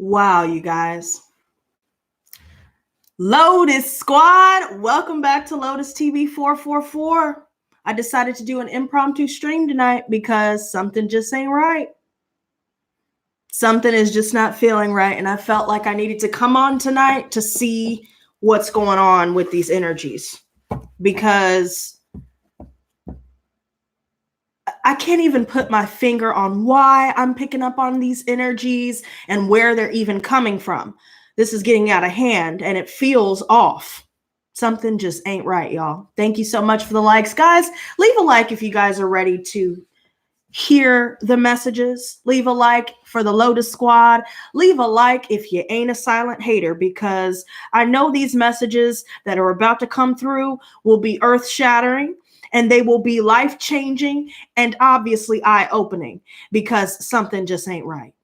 Wow, you guys. Lotus Squad, welcome back to Lotus TV 444. I decided to do an impromptu stream tonight because something just ain't right. Something is just not feeling right, and I felt like I needed to come on tonight to see what's going on with these energies, because I can't even put my finger on why I'm picking up on these energies and where they're even coming from. This is getting out of hand and it feels off. Something just ain't right, y'all. Thank you so much for the likes, guys. Leave a like if you guys are ready to hear the messages. Leave a like for the Lotus Squad. Leave a like if you ain't a silent hater, because I know these messages that are about to come through will be earth-shattering, and they will be life-changing and obviously eye-opening, because something just ain't right.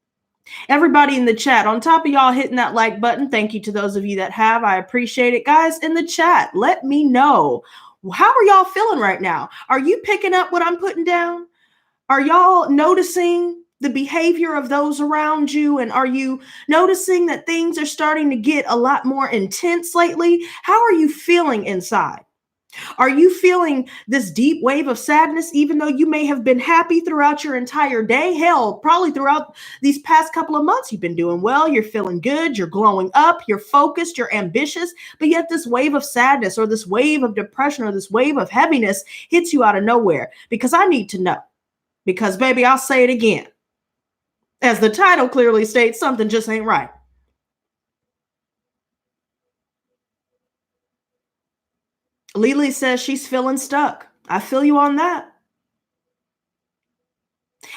Everybody in the chat, on top of y'all hitting that like button, thank you to those of you that have. I appreciate it. Guys in the chat, let me know, how are y'all feeling right now? Are you picking up what I'm putting down? Are y'all noticing the behavior of those around you? And are you noticing that things are starting to get a lot more intense lately? How are you feeling inside? Are you feeling this deep wave of sadness, even though you may have been happy throughout your entire day? Hell, probably throughout these past couple of months, you've been doing well. You're feeling good. You're glowing up. You're focused. You're ambitious. But yet this wave of sadness or this wave of depression or this wave of heaviness hits you out of nowhere. Because I need to know. Because, baby, I'll say it again. As the title clearly states, something just ain't right. Lily says she's feeling stuck. I feel you on that.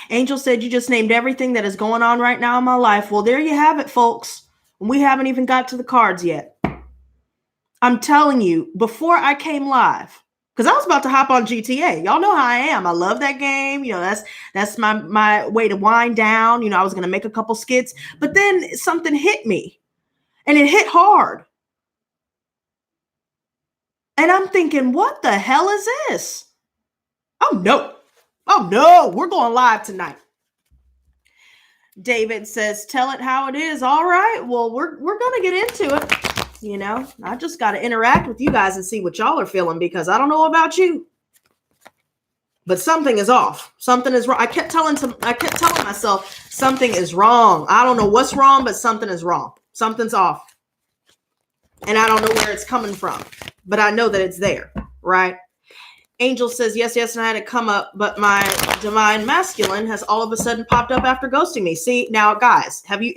Angel said you just named everything that is going on right now in my life. Well, there you have it, folks. We haven't even got to the cards yet. I'm telling you, before I came live, because I was about to hop on GTA. Y'all know how I am. I love that game. You know, that's my way to wind down. You know, I was going to make a couple skits, but then something hit me, and it hit hard. And I'm thinking, what the hell is this? Oh, no, we're going live tonight. David says, tell it how it is. All right, well, we're going to get into it. You know, I just got to interact with you guys and see what y'all are feeling, because I don't know about you, but something is off. Something is wrong. I kept telling myself something is wrong. I don't know what's wrong, but something is wrong. Something's off. And I don't know where it's coming from, but I know that it's there, right? Angel says, yes, and I had to come up, but my divine masculine has all of a sudden popped up after ghosting me. See, now, guys, how many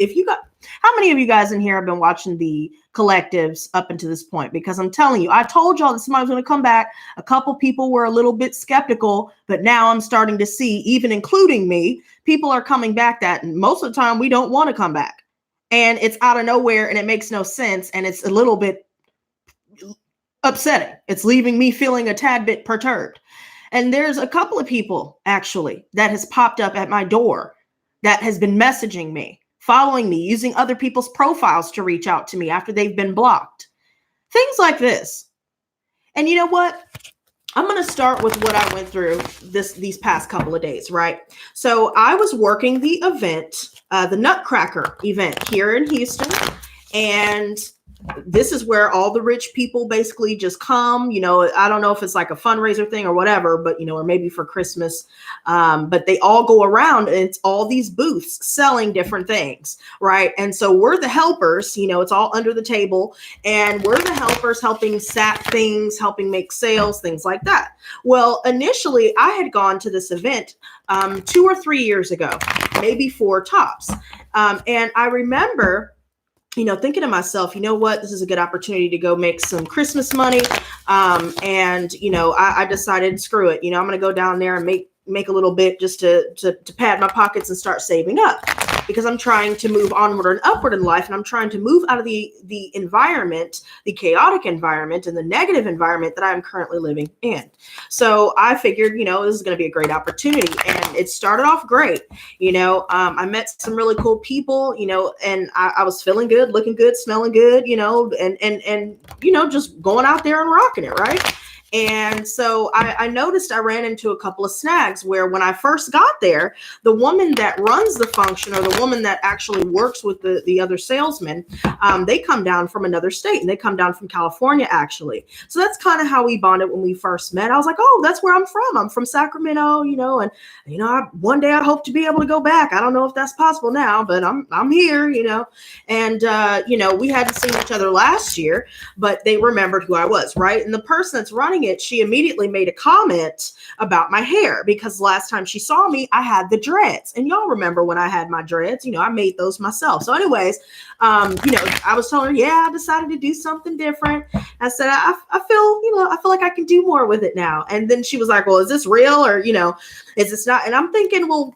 of you guys in here have been watching the collectives up until this point? Because I'm telling you, I told y'all that somebody was going to come back. A couple people were a little bit skeptical, but now I'm starting to see, even including me, people are coming back that most of the time we don't want to come back. And it's out of nowhere and it makes no sense. And it's a little bit upsetting. It's leaving me feeling a tad bit perturbed. And there's a couple of people actually that has popped up at my door that has been messaging me, following me, using other people's profiles to reach out to me after they've been blocked. Things like this. And you know what? I'm going to start with what I went through these past couple of days, right? So I was working the event, the Nutcracker event here in Houston, and this is where all the rich people basically just come. You know, I don't know if it's like a fundraiser thing or whatever, but, you know, or maybe for Christmas. But they all go around and it's all these booths selling different things, right? And so we're the helpers, you know, it's all under the table, and we're the helpers helping sap things, helping make sales, things like that. Well, initially I had gone to this event 2 or 3 years ago, maybe 4 tops. And I remember, you know, thinking to myself, you know what, this is a good opportunity to go make some Christmas money. And, you know, I decided, screw it. You know, I'm going to go down there and make a little bit just to pad my pockets and start saving up, because I'm trying to move onward and upward in life. And I'm trying to move out of the environment, the chaotic environment and the negative environment that I'm currently living in. So I figured, you know, this is going to be a great opportunity, and it started off great. You know, I met some really cool people, you know, and I was feeling good, looking good, smelling good, you know, and, you know, just going out there and rocking it. Right. And so I noticed I ran into a couple of snags where when I first got there, the woman that runs the function, or the woman that actually works with the other salesmen, they come down from another state, and they come down from California, actually. So that's kind of how we bonded when we first met. I was like, oh, that's where I'm from. I'm from Sacramento, and one day I hope to be able to go back. I don't know if that's possible now, but I'm here, and we hadn't seen each other last year, but they remembered who I was, right? And the person that's running it, she immediately made a comment about my hair, because last time she saw me, I had the dreads, and y'all remember when I had my dreads, I made those myself. So anyways, I was telling her, yeah, I decided to do something different. I said, I feel like I can do more with it now. And then she was like, well, is this real, or, is this not? And I'm thinking, well,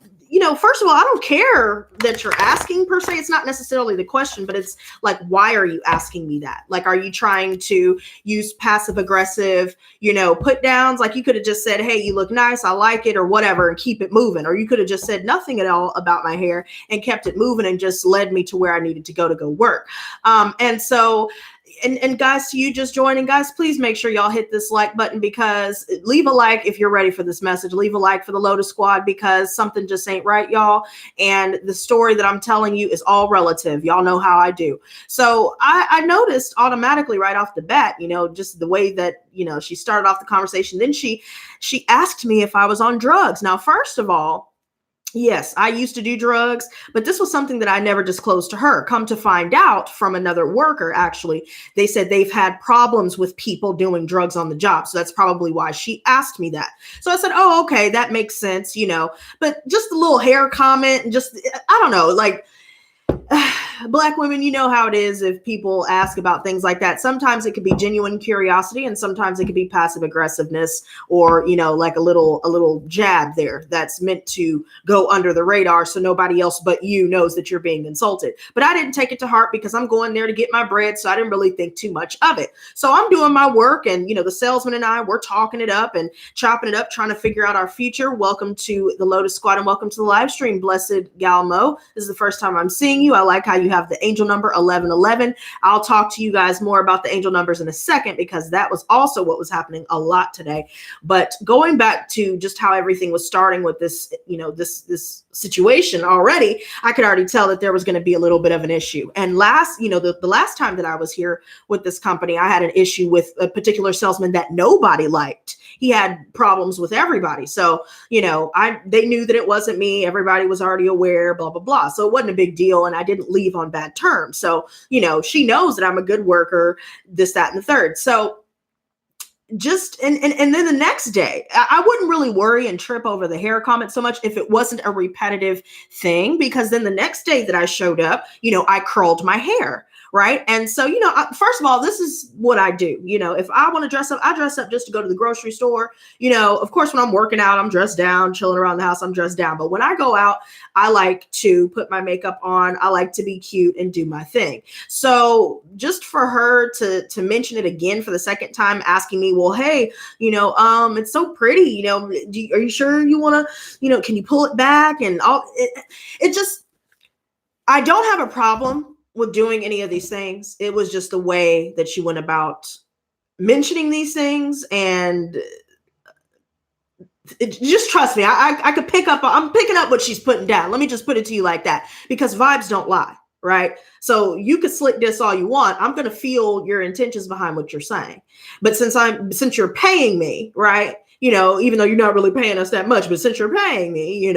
first of all, I don't care that you're asking per se. It's not necessarily the question, but it's like, why are you asking me that? Like, are you trying to use passive aggressive, put downs? Like, you could have just said, hey, you look nice, I like it, or whatever, and keep it moving. Or you could have just said nothing at all about my hair and kept it moving and just led me to where I needed to go work. And so, and guys, to you just joining, guys, please make sure y'all hit this like button, because leave a like if you're ready for this message. Leave a like for the Lotus Squad, because something just ain't right, y'all. And the story that I'm telling you is all relative. Y'all know how I do. So I noticed automatically right off the bat, just the way that, she started off the conversation. Then she asked me if I was on drugs. Now, first of all, yes, I used to do drugs, but this was something that I never disclosed to her. Come to find out from another worker, actually, they said they've had problems with people doing drugs on the job. So that's probably why she asked me that. So I said, oh, okay, that makes sense, but just a little hair comment, and just, I don't know, like, Black women, you know how it is if people ask about things like that. Sometimes it could be genuine curiosity, and sometimes it could be passive aggressiveness, or, like a little jab there that's meant to go under the radar so nobody else but you knows that you're being insulted. But I didn't take it to heart, because I'm going there to get my bread, so I didn't really think too much of it. So I'm doing my work, and, the salesman and I, we're talking it up and chopping it up, trying to figure out our future. Welcome to the Lotus Squad, and welcome to the live stream, Blessed Galmo. This is the first time I'm seeing you. I like how you have the angel number 1111. I'll talk to you guys more about the angel numbers in a second, because that was also what was happening a lot today. But going back to just how everything was starting with this, this situation already, I could already tell that there was going to be a little bit of an issue. And the last time that I was here with this company, I had an issue with a particular salesman that nobody liked. He had problems with everybody. So, they knew that it wasn't me. Everybody was already aware, blah, blah, blah. So it wasn't a big deal. And I didn't leave on bad terms. So, she knows that I'm a good worker, this, that, and the third. So just, and then the next day, I wouldn't really worry and trip over the hair comment so much if it wasn't a repetitive thing, because then the next day that I showed up, I curled my hair. Right. And so, first of all, this is what I do. If I want to dress up, I dress up just to go to the grocery store. Of course, when I'm working out, I'm dressed down, chilling around the house, I'm dressed down. But when I go out, I like to put my makeup on. I like to be cute and do my thing. So just for her to mention it again for the second time, asking me, well, hey, it's so pretty, are you sure you want to, can you pull it back? And all it just, I don't have a problem with doing any of these things. It was just the way that she went about mentioning these things. And just trust me, I could I'm picking up what she's putting down. Let me just put it to you like that, because vibes don't lie, right? So you could slick this all you want. I'm going to feel your intentions behind what you're saying. But since you're paying me, right? Even though you're not really paying us that much, but since you're paying me,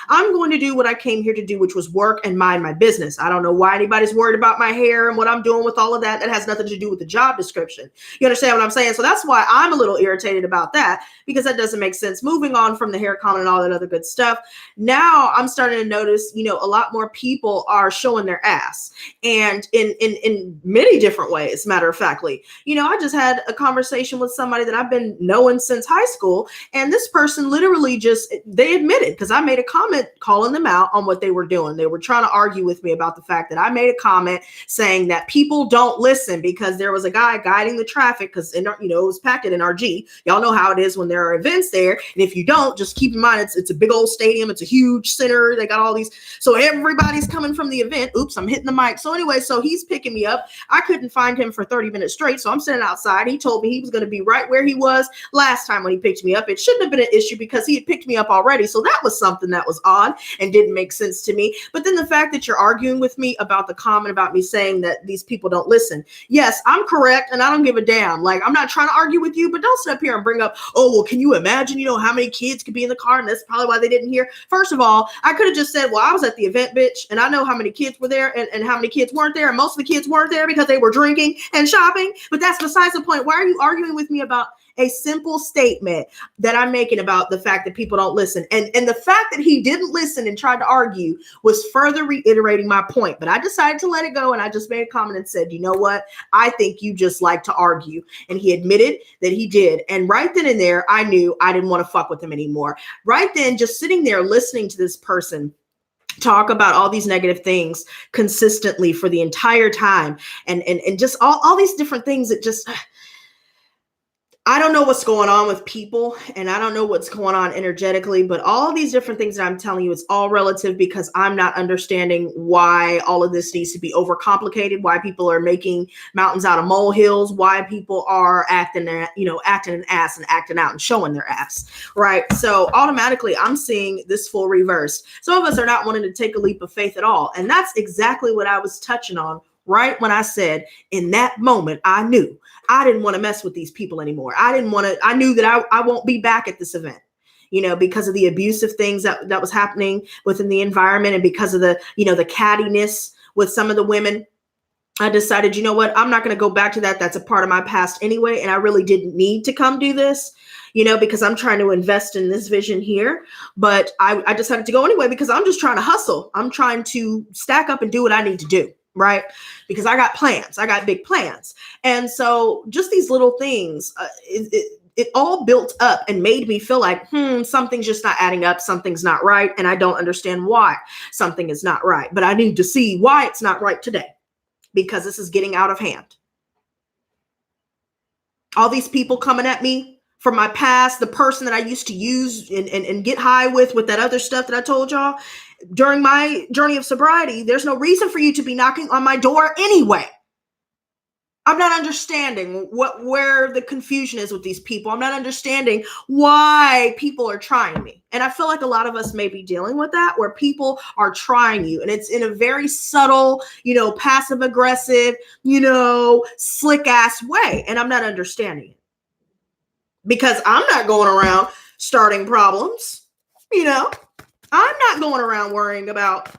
I'm going to do what I came here to do, which was work and mind my business. I don't know why anybody's worried about my hair and what I'm doing with all of that. That has nothing to do with the job description. You understand what I'm saying? So that's why I'm a little irritated about that, because that doesn't make sense. Moving on from the hair comment and all that other good stuff. Now I'm starting to notice, a lot more people are showing their ass, and in many different ways. Matter of factly, I just had a conversation with somebody that I've been knowing since high school. And this person literally they admitted, because I made a comment calling them out on what they were doing. They were trying to argue with me about the fact that I made a comment saying that people don't listen because there was a guy guiding the traffic, because it was packed at NRG. Y'all know how it is when there are events there. And if you don't, just keep in mind, it's a big old stadium. It's a huge center. They got all these. So everybody's coming from the event. Oops, I'm hitting the mic right? So anyway, so he's picking me up. I couldn't find him for 30 minutes straight. So I'm sitting outside. He told me he was going to be right where he was last time when he picked me up. It shouldn't have been an issue because he had picked me up already. So that was something that was odd and didn't make sense to me. But then the fact that you're arguing with me about the comment about me saying that these people don't listen. Yes, I'm correct. And I don't give a damn. Like, I'm not trying to argue with you, but don't sit up here and bring up, oh, well, can you imagine, how many kids could be in the car? And that's probably why they didn't hear. First of all, I could have just said, well, I was at the event, bitch. And I know how many kids were there and how many kids weren't there. And most of the kids weren't there because they were drinking and shopping. But that's besides the point. Why are you arguing with me about a simple statement that I'm making about the fact that people don't listen? And the fact that he didn't listen and tried to argue was further reiterating my point. But I decided to let it go. And I just made a comment and said, you know what? I think you just like to argue. And he admitted that he did. And right then and there, I knew I didn't want to fuck with him anymore. Right then, just sitting there listening to this person talk about all these negative things consistently for the entire time and just all these different things that just... I don't know what's going on with people and I don't know what's going on energetically, but all these different things that I'm telling you, it's all relative because I'm not understanding why all of this needs to be overcomplicated, why people are making mountains out of molehills, why people are acting an ass and acting out and showing their ass, right? So automatically I'm seeing this full reverse. Some of us are not wanting to take a leap of faith at all. And that's exactly what I was touching on right when I said in that moment, I knew I didn't want to mess with these people anymore. I knew that I won't be back at this event, because of the abusive things that was happening within the environment and because of the cattiness with some of the women. I decided, you know what, I'm not going to go back to that. That's a part of my past anyway. And I really didn't need to come do this, because I'm trying to invest in this vision here. But I decided to go anyway because I'm just trying to hustle. I'm trying to stack up and do what I need to do. Right? Because I got plans. I got big plans. And so just these little things, it all built up and made me feel like, something's just not adding up. Something's not right. And I don't understand why something is not right. But I need to see why it's not right today because this is getting out of hand. All these people coming at me from my past, the person that I used to use and get high with that other stuff that I told y'all. During my journey of sobriety, there's no reason for you to be knocking on my door anyway. I'm not understanding where the confusion is with these people. I'm not understanding why people are trying me. And I feel like a lot of us may be dealing with that, where people are trying you. And it's in a very subtle, passive aggressive, slick ass way. And I'm not understanding it. Because I'm not going around starting problems, I'm not going around worrying about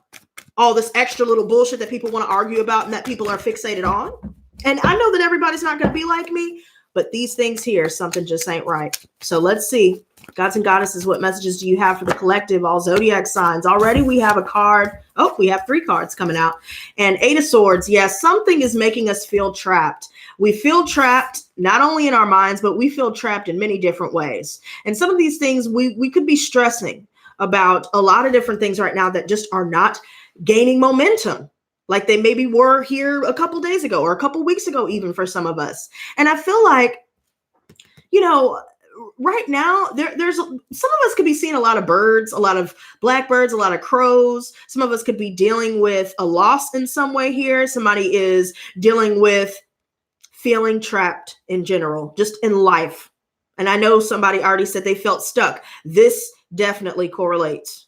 all this extra little bullshit that people want to argue about and that people are fixated on. And I know that everybody's not going to be like me, but these things here, something just ain't right. So let's see. Gods and goddesses, what messages do you have for the collective, all zodiac signs? Already we have a card. Oh, we have 3 cards coming out. And 8 of Swords. Yes, something is making us feel trapped. We feel trapped not only in our minds, but we feel trapped in many different ways. And some of these things we could be stressing about a lot of different things right now that just are not gaining momentum like they maybe were here a couple days ago or a couple weeks ago, even for some of us. And I feel like, right now there's some of us could be seeing a lot of birds, a lot of blackbirds, a lot of crows. Some of us could be dealing with a loss in some way here. Somebody is dealing with feeling trapped in general, just in life. And I know somebody already said they felt stuck. This definitely correlates.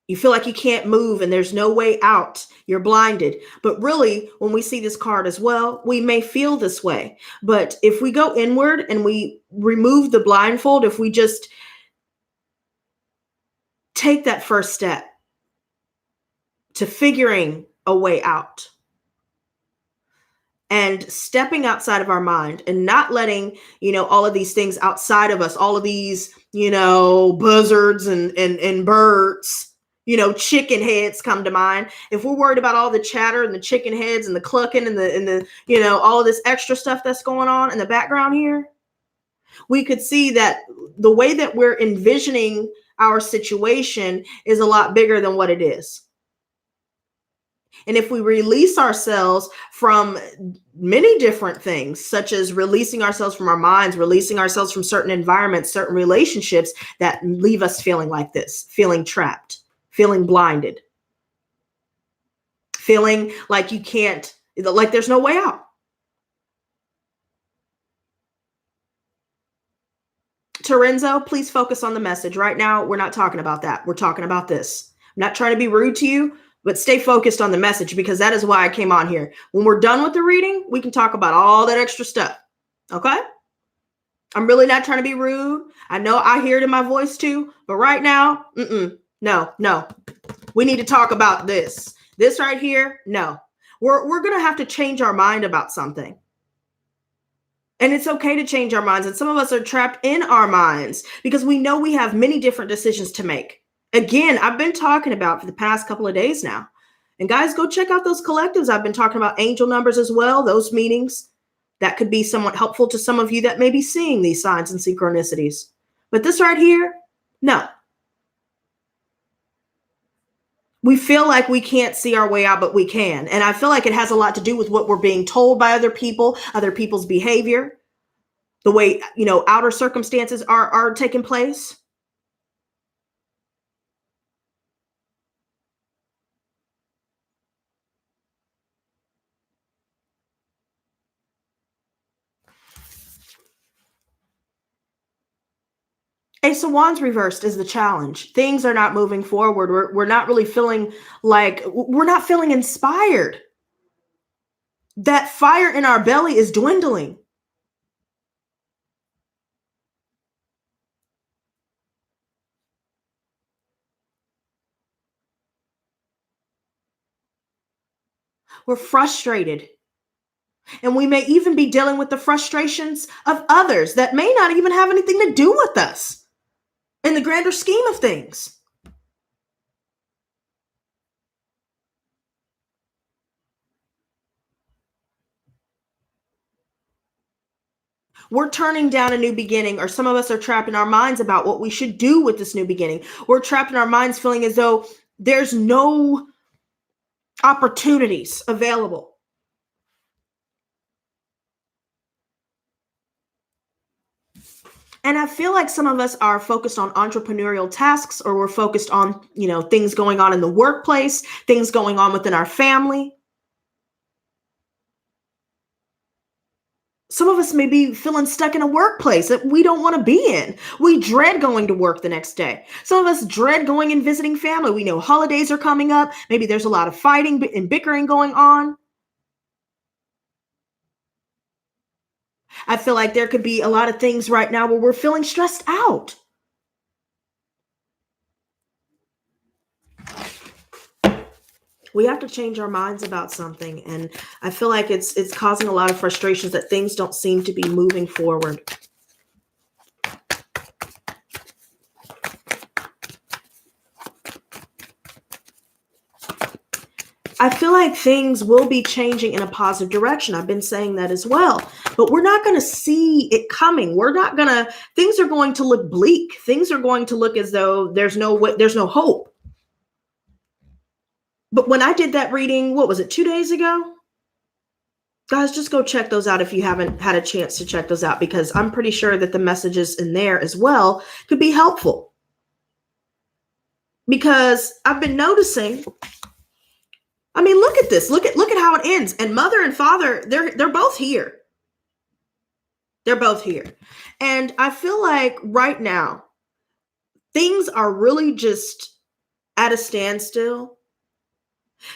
You feel like you can't move and there's no way out. You're blinded. But really, when we see this card as well, we may feel this way. But if we go inward and we remove the blindfold, if we just take that first step to figuring a way out, and stepping outside of our mind and not letting, all of these things outside of us, all of these, buzzards and birds, chicken heads come to mind. If we're worried about all the chatter and the chicken heads and the clucking and the all of this extra stuff that's going on in the background here, we could see that the way that we're envisioning our situation is a lot bigger than what it is. And if we release ourselves from many different things, such as releasing ourselves from our minds, releasing ourselves from certain environments, certain relationships that leave us feeling like this, feeling trapped, feeling blinded, feeling like you can't, like there's no way out. Terenzo, please focus on the message. Right now, we're not talking about that. We're talking about this. I'm not trying to be rude to you, but stay focused on the message, because that is why I came on here. When we're done with the reading, we can talk about all that extra stuff. Okay? I'm really not trying to be rude. I know I hear it in my voice too, but right now, no. We need to talk about this. This right here, no. We're going to have to change our mind about something. And it's okay to change our minds. And some of us are trapped in our minds because we know we have many different decisions to make. Again, I've been talking about for the past couple of days now. And guys, go check out those collectives. I've been talking about angel numbers as well, those meetings. That could be somewhat helpful to some of you that may be seeing these signs and synchronicities. But this right here, no. We feel like we can't see our way out, but we can. And I feel like it has a lot to do with what we're being told by other people, other people's behavior, the way, outer circumstances are taking place. Ace of Wands reversed is the challenge. Things are not moving forward. We're not really feeling like, we're not feeling inspired. That fire in our belly is dwindling. We're frustrated. And we may even be dealing with the frustrations of others that may not even have anything to do with us in the grander scheme of things. We're turning down a new beginning, or some of us are trapped in our minds about what we should do with this new beginning. We're trapped in our minds feeling as though there's no opportunities available. And I feel like some of us are focused on entrepreneurial tasks, or we're focused on, things going on in the workplace, things going on within our family. Some of us may be feeling stuck in a workplace that we don't want to be in. We dread going to work the next day. Some of us dread going and visiting family. We know holidays are coming up. Maybe there's a lot of fighting and bickering going on. I feel like there could be a lot of things right now where we're feeling stressed out. We have to change our minds about something. And I feel like it's causing a lot of frustrations that things don't seem to be moving forward. I feel like things will be changing in a positive direction. I've been saying that as well, but we're not going to see it coming. Things are going to look bleak. Things are going to look as though there's no hope. But when I did that reading, what was it, 2 days ago? Guys, just go check those out if you haven't had a chance to check those out, because I'm pretty sure that the messages in there as well could be helpful. Because I've been noticing, look at this. Look at how it ends. And mother and father, they're both here. They're both here. And I feel like right now, things are really just at a standstill.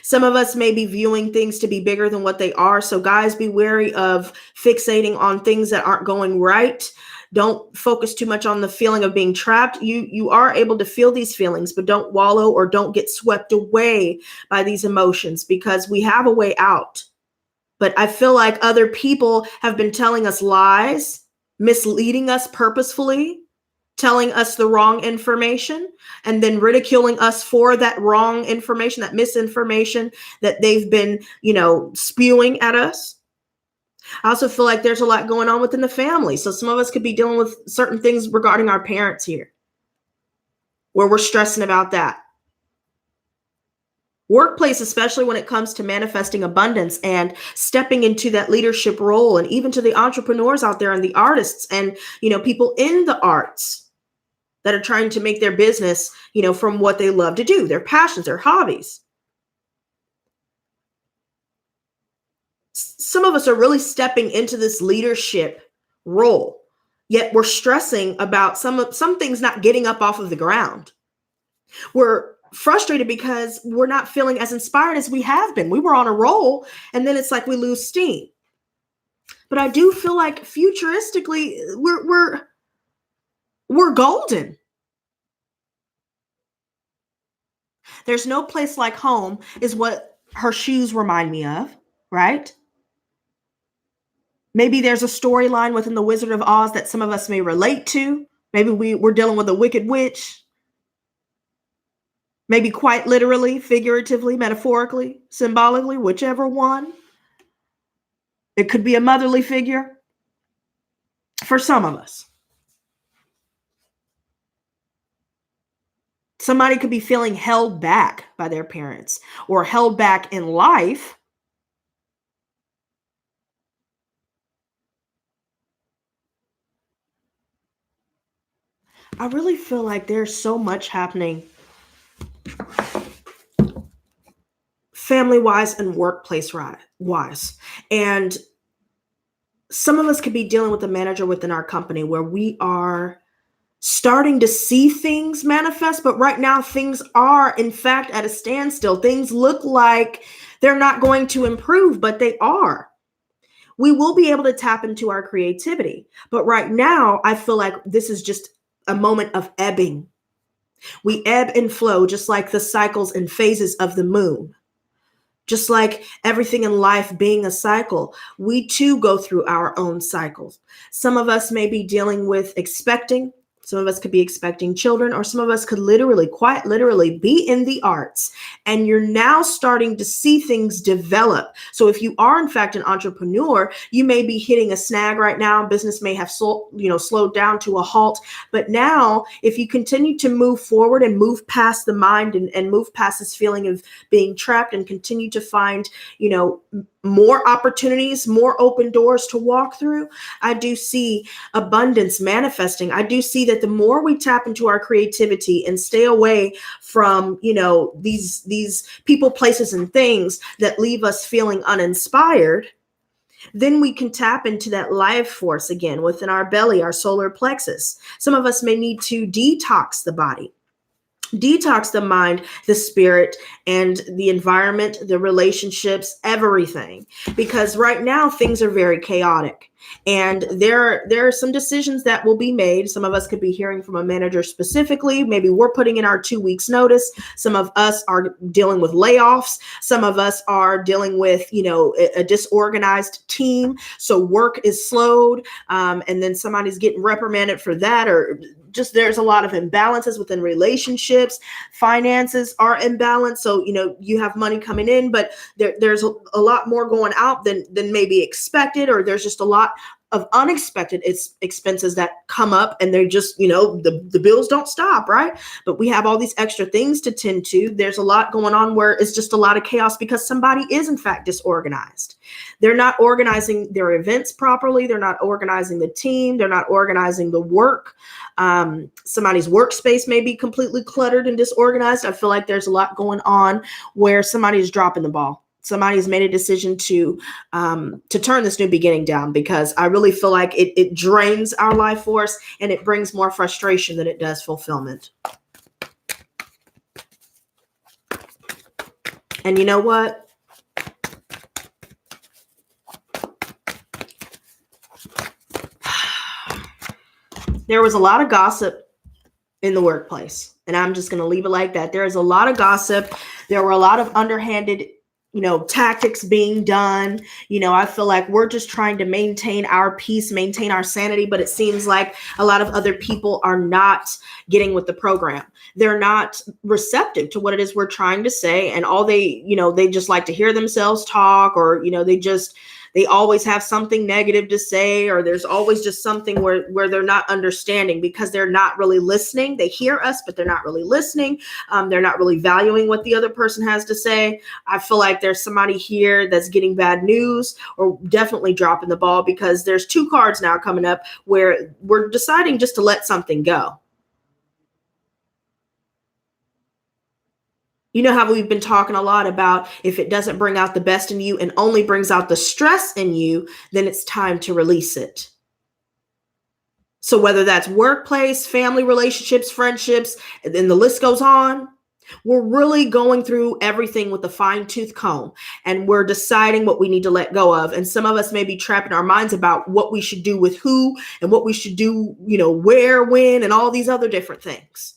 Some of us may be viewing things to be bigger than what they are. So guys, be wary of fixating on things that aren't going right. Don't focus too much on the feeling of being trapped. You are able to feel these feelings, but don't wallow or don't get swept away by these emotions, because we have a way out. But I feel like other people have been telling us lies, misleading us purposefully, telling us the wrong information, and then ridiculing us for that wrong information, that misinformation that they've been, spewing at us. I also feel like there's a lot going on within the family. So some of us could be dealing with certain things regarding our parents here, where we're stressing about that. Workplace, especially when it comes to manifesting abundance and stepping into that leadership role, and even to the entrepreneurs out there and the artists and, people in the arts that are trying to make their business, from what they love to do, their passions, their hobbies. Some of us are really stepping into this leadership role, yet we're stressing about some things not getting up off of the ground. We're frustrated because we're not feeling as inspired as we have been. We were on a roll, and then it's like we lose steam. But I do feel like futuristically, we're golden. There's no place like home is what her shoes remind me of, right? Maybe there's a storyline within the Wizard of Oz that some of us may relate to. Maybe we're dealing with a wicked witch. Maybe quite literally, figuratively, metaphorically, symbolically, whichever one. It could be a motherly figure for some of us. Somebody could be feeling held back by their parents or held back in life. I really feel like there's so much happening family-wise and workplace-wise. And some of us could be dealing with a manager within our company where we are starting to see things manifest, but right now things are in fact at a standstill. Things look like they're not going to improve, but they are. We will be able to tap into our creativity, but right now I feel like this is just a moment of ebbing. We ebb and flow just like the cycles and phases of the moon. Just like everything in life being a cycle, we too go through our own cycles. Some of us may be dealing with expecting. Some of us could be expecting children, or some of us could quite literally be in the arts, and you're now starting to see things develop. So if you are in fact an entrepreneur, you may be hitting a snag right now. Business may have slowed down to a halt. But now if you continue to move forward and move past the mind and move past this feeling of being trapped and continue to find, more opportunities, more open doors to walk through, I do see abundance manifesting. I do see that the more we tap into our creativity and stay away from, these people, places, and things that leave us feeling uninspired, then we can tap into that life force again within our belly, our solar plexus. Some of us may need to detox the body. Detox the mind, the spirit, and the environment, the relationships, everything. Because right now things are very chaotic. And there are some decisions that will be made. Some of us could be hearing from a manager specifically. Maybe we're putting in our 2 weeks notice. Some of us are dealing with layoffs. Some of us are dealing with, a disorganized team. So work is slowed. And then somebody's getting reprimanded for that, or just there's a lot of imbalances within relationships. Finances are imbalanced. So, you have money coming in, but there's a lot more going out than maybe expected, or there's just a lot of unexpected expenses that come up, and they're just, the bills don't stop, right? But we have all these extra things to tend to. There's a lot going on where it's just a lot of chaos because somebody is in fact disorganized. They're not organizing their events properly. They're not organizing the team. They're not organizing the work. Somebody's workspace may be completely cluttered and disorganized. I feel like there's a lot going on where somebody's dropping the ball. Somebody's made a decision to turn this new beginning down, because I really feel like it drains our life force and it brings more frustration than it does fulfillment. And you know what? There was a lot of gossip in the workplace, and I'm just going to leave it like that. There is a lot of gossip. There were a lot of underhanded tactics being done. I feel like we're just trying to maintain our peace, maintain our sanity, but it seems like a lot of other people are not getting with the program. They're not receptive to what it is we're trying to say. And all they just like to hear themselves talk, or, they always have something negative to say, or there's always just something where they're not understanding because they're not really listening. They hear us, but they're not really listening. They're not really valuing what the other person has to say. I feel like there's somebody here that's getting bad news, or definitely dropping the ball, because there's 2 cards now coming up where we're deciding just to let something go. You know how we've been talking a lot about if it doesn't bring out the best in you and only brings out the stress in you, then it's time to release it. So whether that's workplace, family relationships, friendships, and then the list goes on, we're really going through everything with a fine-tooth comb, and we're deciding what we need to let go of. And some of us may be trapped in our minds about what we should do with who and what we should do, where, when, and all these other different things.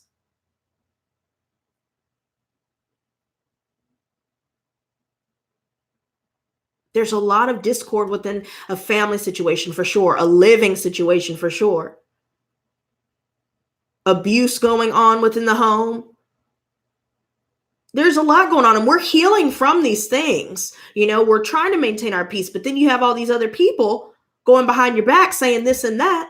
There's a lot of discord within a family situation for sure, a living situation for sure. Abuse going on within the home. There's a lot going on, and we're healing from these things. We're trying to maintain our peace, but then you have all these other people going behind your back saying this and that,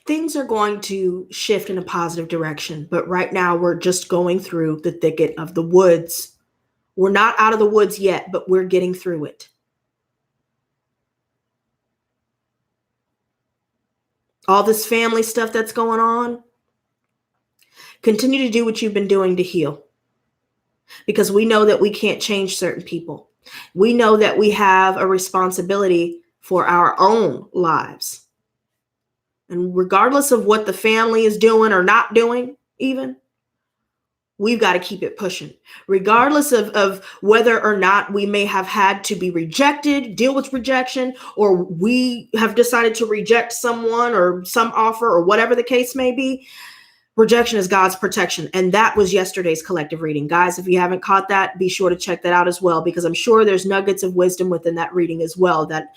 Things are going to shift in a positive direction, but right now we're just going through the thicket of the woods. We're not out of the woods yet, but we're getting through it. All this family stuff that's going on, continue to do what you've been doing to heal. Because we know that we can't change certain people. We know that we have a responsibility for our own lives. And regardless of what the family is doing or not doing, even, we've got to keep it pushing. Regardless of whether or not we may have had to be rejected, deal with rejection, or we have decided to reject someone or some offer or whatever the case may be, rejection is God's protection. And that was yesterday's collective reading. Guys, if you haven't caught that, be sure to check that out as well, because I'm sure there's nuggets of wisdom within that reading as well that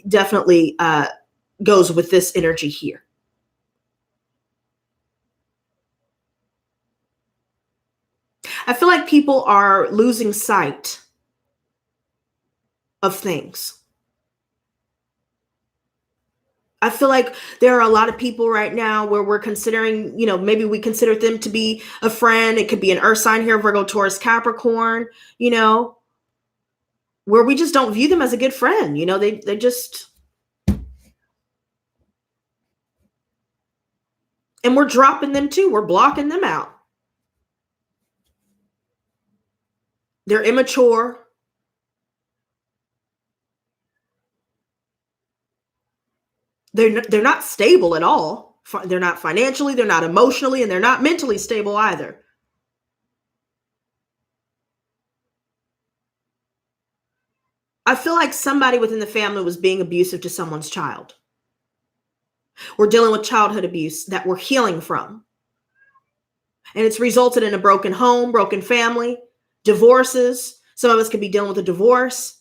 definitely goes with this energy here. I feel like people are losing sight of things. I feel like there are a lot of people right now where we're considering, maybe we consider them to be a friend. It could be an earth sign here, Virgo, Taurus, Capricorn, where we just don't view them as a good friend. They just, and we're dropping them too. We're blocking them out. They're immature. They're not stable at all. They're not financially, they're not emotionally, and they're not mentally stable either. I feel like somebody within the family was being abusive to someone's child. We're dealing with childhood abuse that we're healing from. And it's resulted in a broken home, broken family, divorces. Some of us could be dealing with a divorce.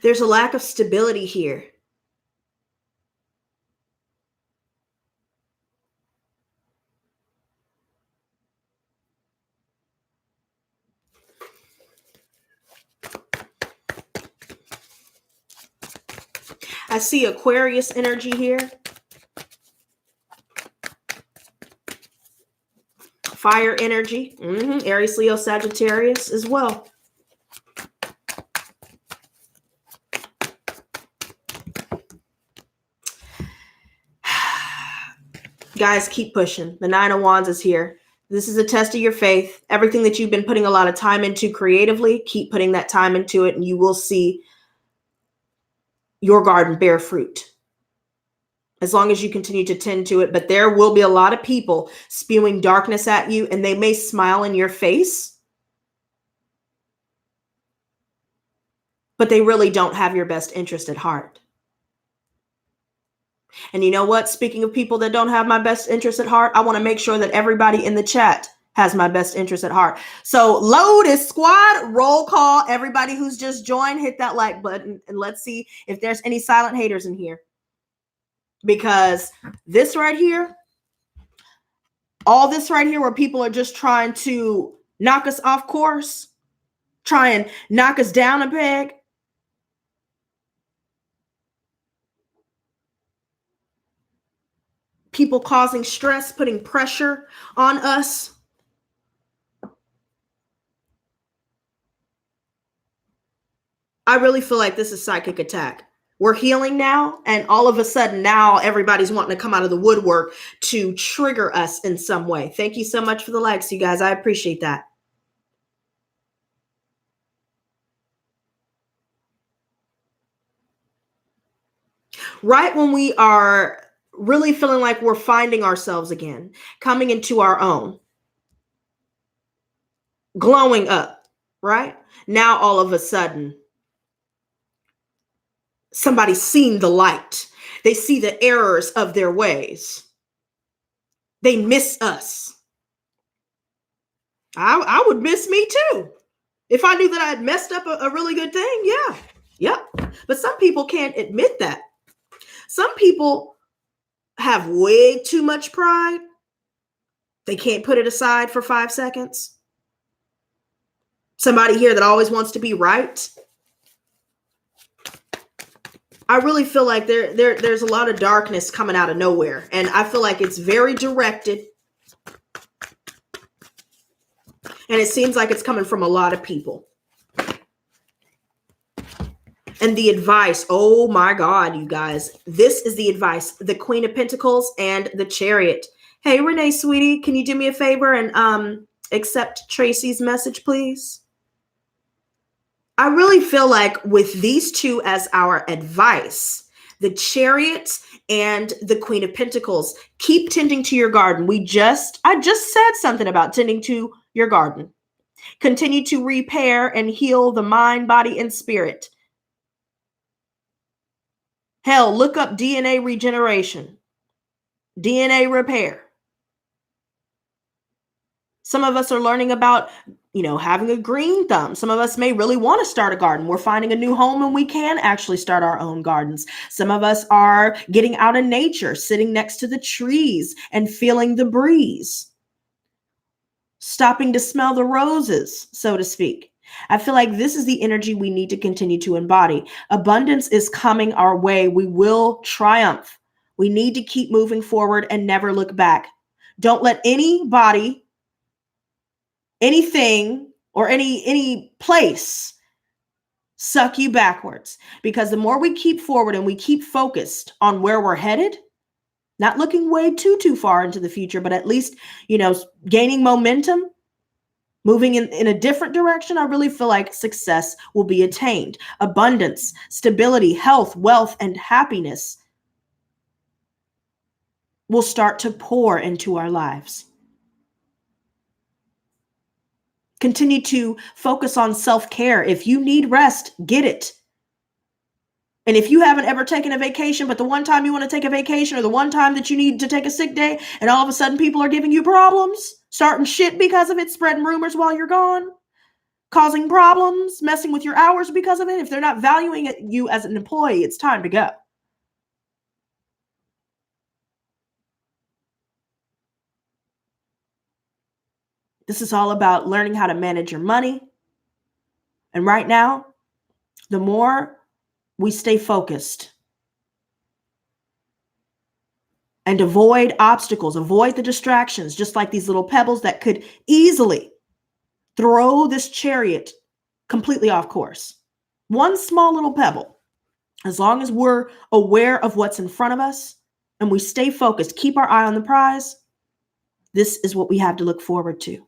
There's a lack of stability here. I see Aquarius energy here. Fire energy. Aries, Leo, Sagittarius as well. Guys, keep pushing. The Nine of Wands is here. This is a test of your faith. Everything that you've been putting a lot of time into creatively, keep putting that time into it, and you will see your garden bear fruit. As long as you continue to tend to it. But there will be a lot of people spewing darkness at you, and they may smile in your face, but they really don't have your best interest at heart. And you know what? Speaking of people that don't have my best interest at heart, I want to make sure that everybody in the chat has my best interest at heart. So Lotus Squad, roll call. Everybody who's just joined, hit that like button, and let's see if there's any silent haters in here. Because this right here, all this right here where people are just trying to knock us off course, try and knock us down a peg. People causing stress, putting pressure on us. I really feel like this is psychic attack. We're healing now, and all of a sudden now everybody's wanting to come out of the woodwork to trigger us in some way. Thank you so much for the likes, you guys. I appreciate that. Right when we are really feeling like we're finding ourselves again, coming into our own, glowing up, right? Now all of a sudden, somebody's seen the light. They see the errors of their ways. They miss us. I would miss me too. If I knew that I had messed up a really good thing, yeah. Yep. But some people can't admit that. Some people have way too much pride. They can't put it aside for 5 seconds. Somebody here that always wants to be right. I really feel like there's a lot of darkness coming out of nowhere. And I feel like it's very directed. And it seems like it's coming from a lot of people. And the advice, oh my God, you guys, this is the advice, the Queen of Pentacles and the Chariot. Hey, Renee, sweetie, can you do me a favor and accept Tracy's message, please? I really feel like with these two as our advice, the Chariot and the Queen of Pentacles, keep tending to your garden. I just said something about tending to your garden. Continue to repair and heal the mind, body, and spirit. Hell, look up DNA regeneration, DNA repair. Some of us are learning about, having a green thumb. Some of us may really want to start a garden. We're finding a new home and we can actually start our own gardens. Some of us are getting out in nature, sitting next to the trees and feeling the breeze. Stopping to smell the roses, so to speak. I feel like this is the energy we need to continue to embody. Abundance is coming our way. We will triumph. We need to keep moving forward and never look back. Don't let anybody, anything, or any place suck you backwards. Because the more we keep forward and we keep focused on where we're headed, not looking way too far into the future, but at least, gaining momentum, moving in a different direction, I really feel like success will be attained. Abundance, stability, health, wealth, and happiness will start to pour into our lives. Continue to focus on self-care. If you need rest, get it. And if you haven't ever taken a vacation, but the one time you want to take a vacation or the one time that you need to take a sick day and all of a sudden people are giving you problems, starting shit because of it, spreading rumors while you're gone, causing problems, messing with your hours because of it. If they're not valuing you as an employee, it's time to go. This is all about learning how to manage your money. And right now, the more we stay focused and avoid obstacles, avoid the distractions, just like these little pebbles that could easily throw this chariot completely off course. One small little pebble. As long as we're aware of what's in front of us and we stay focused, keep our eye on the prize, this is what we have to look forward to.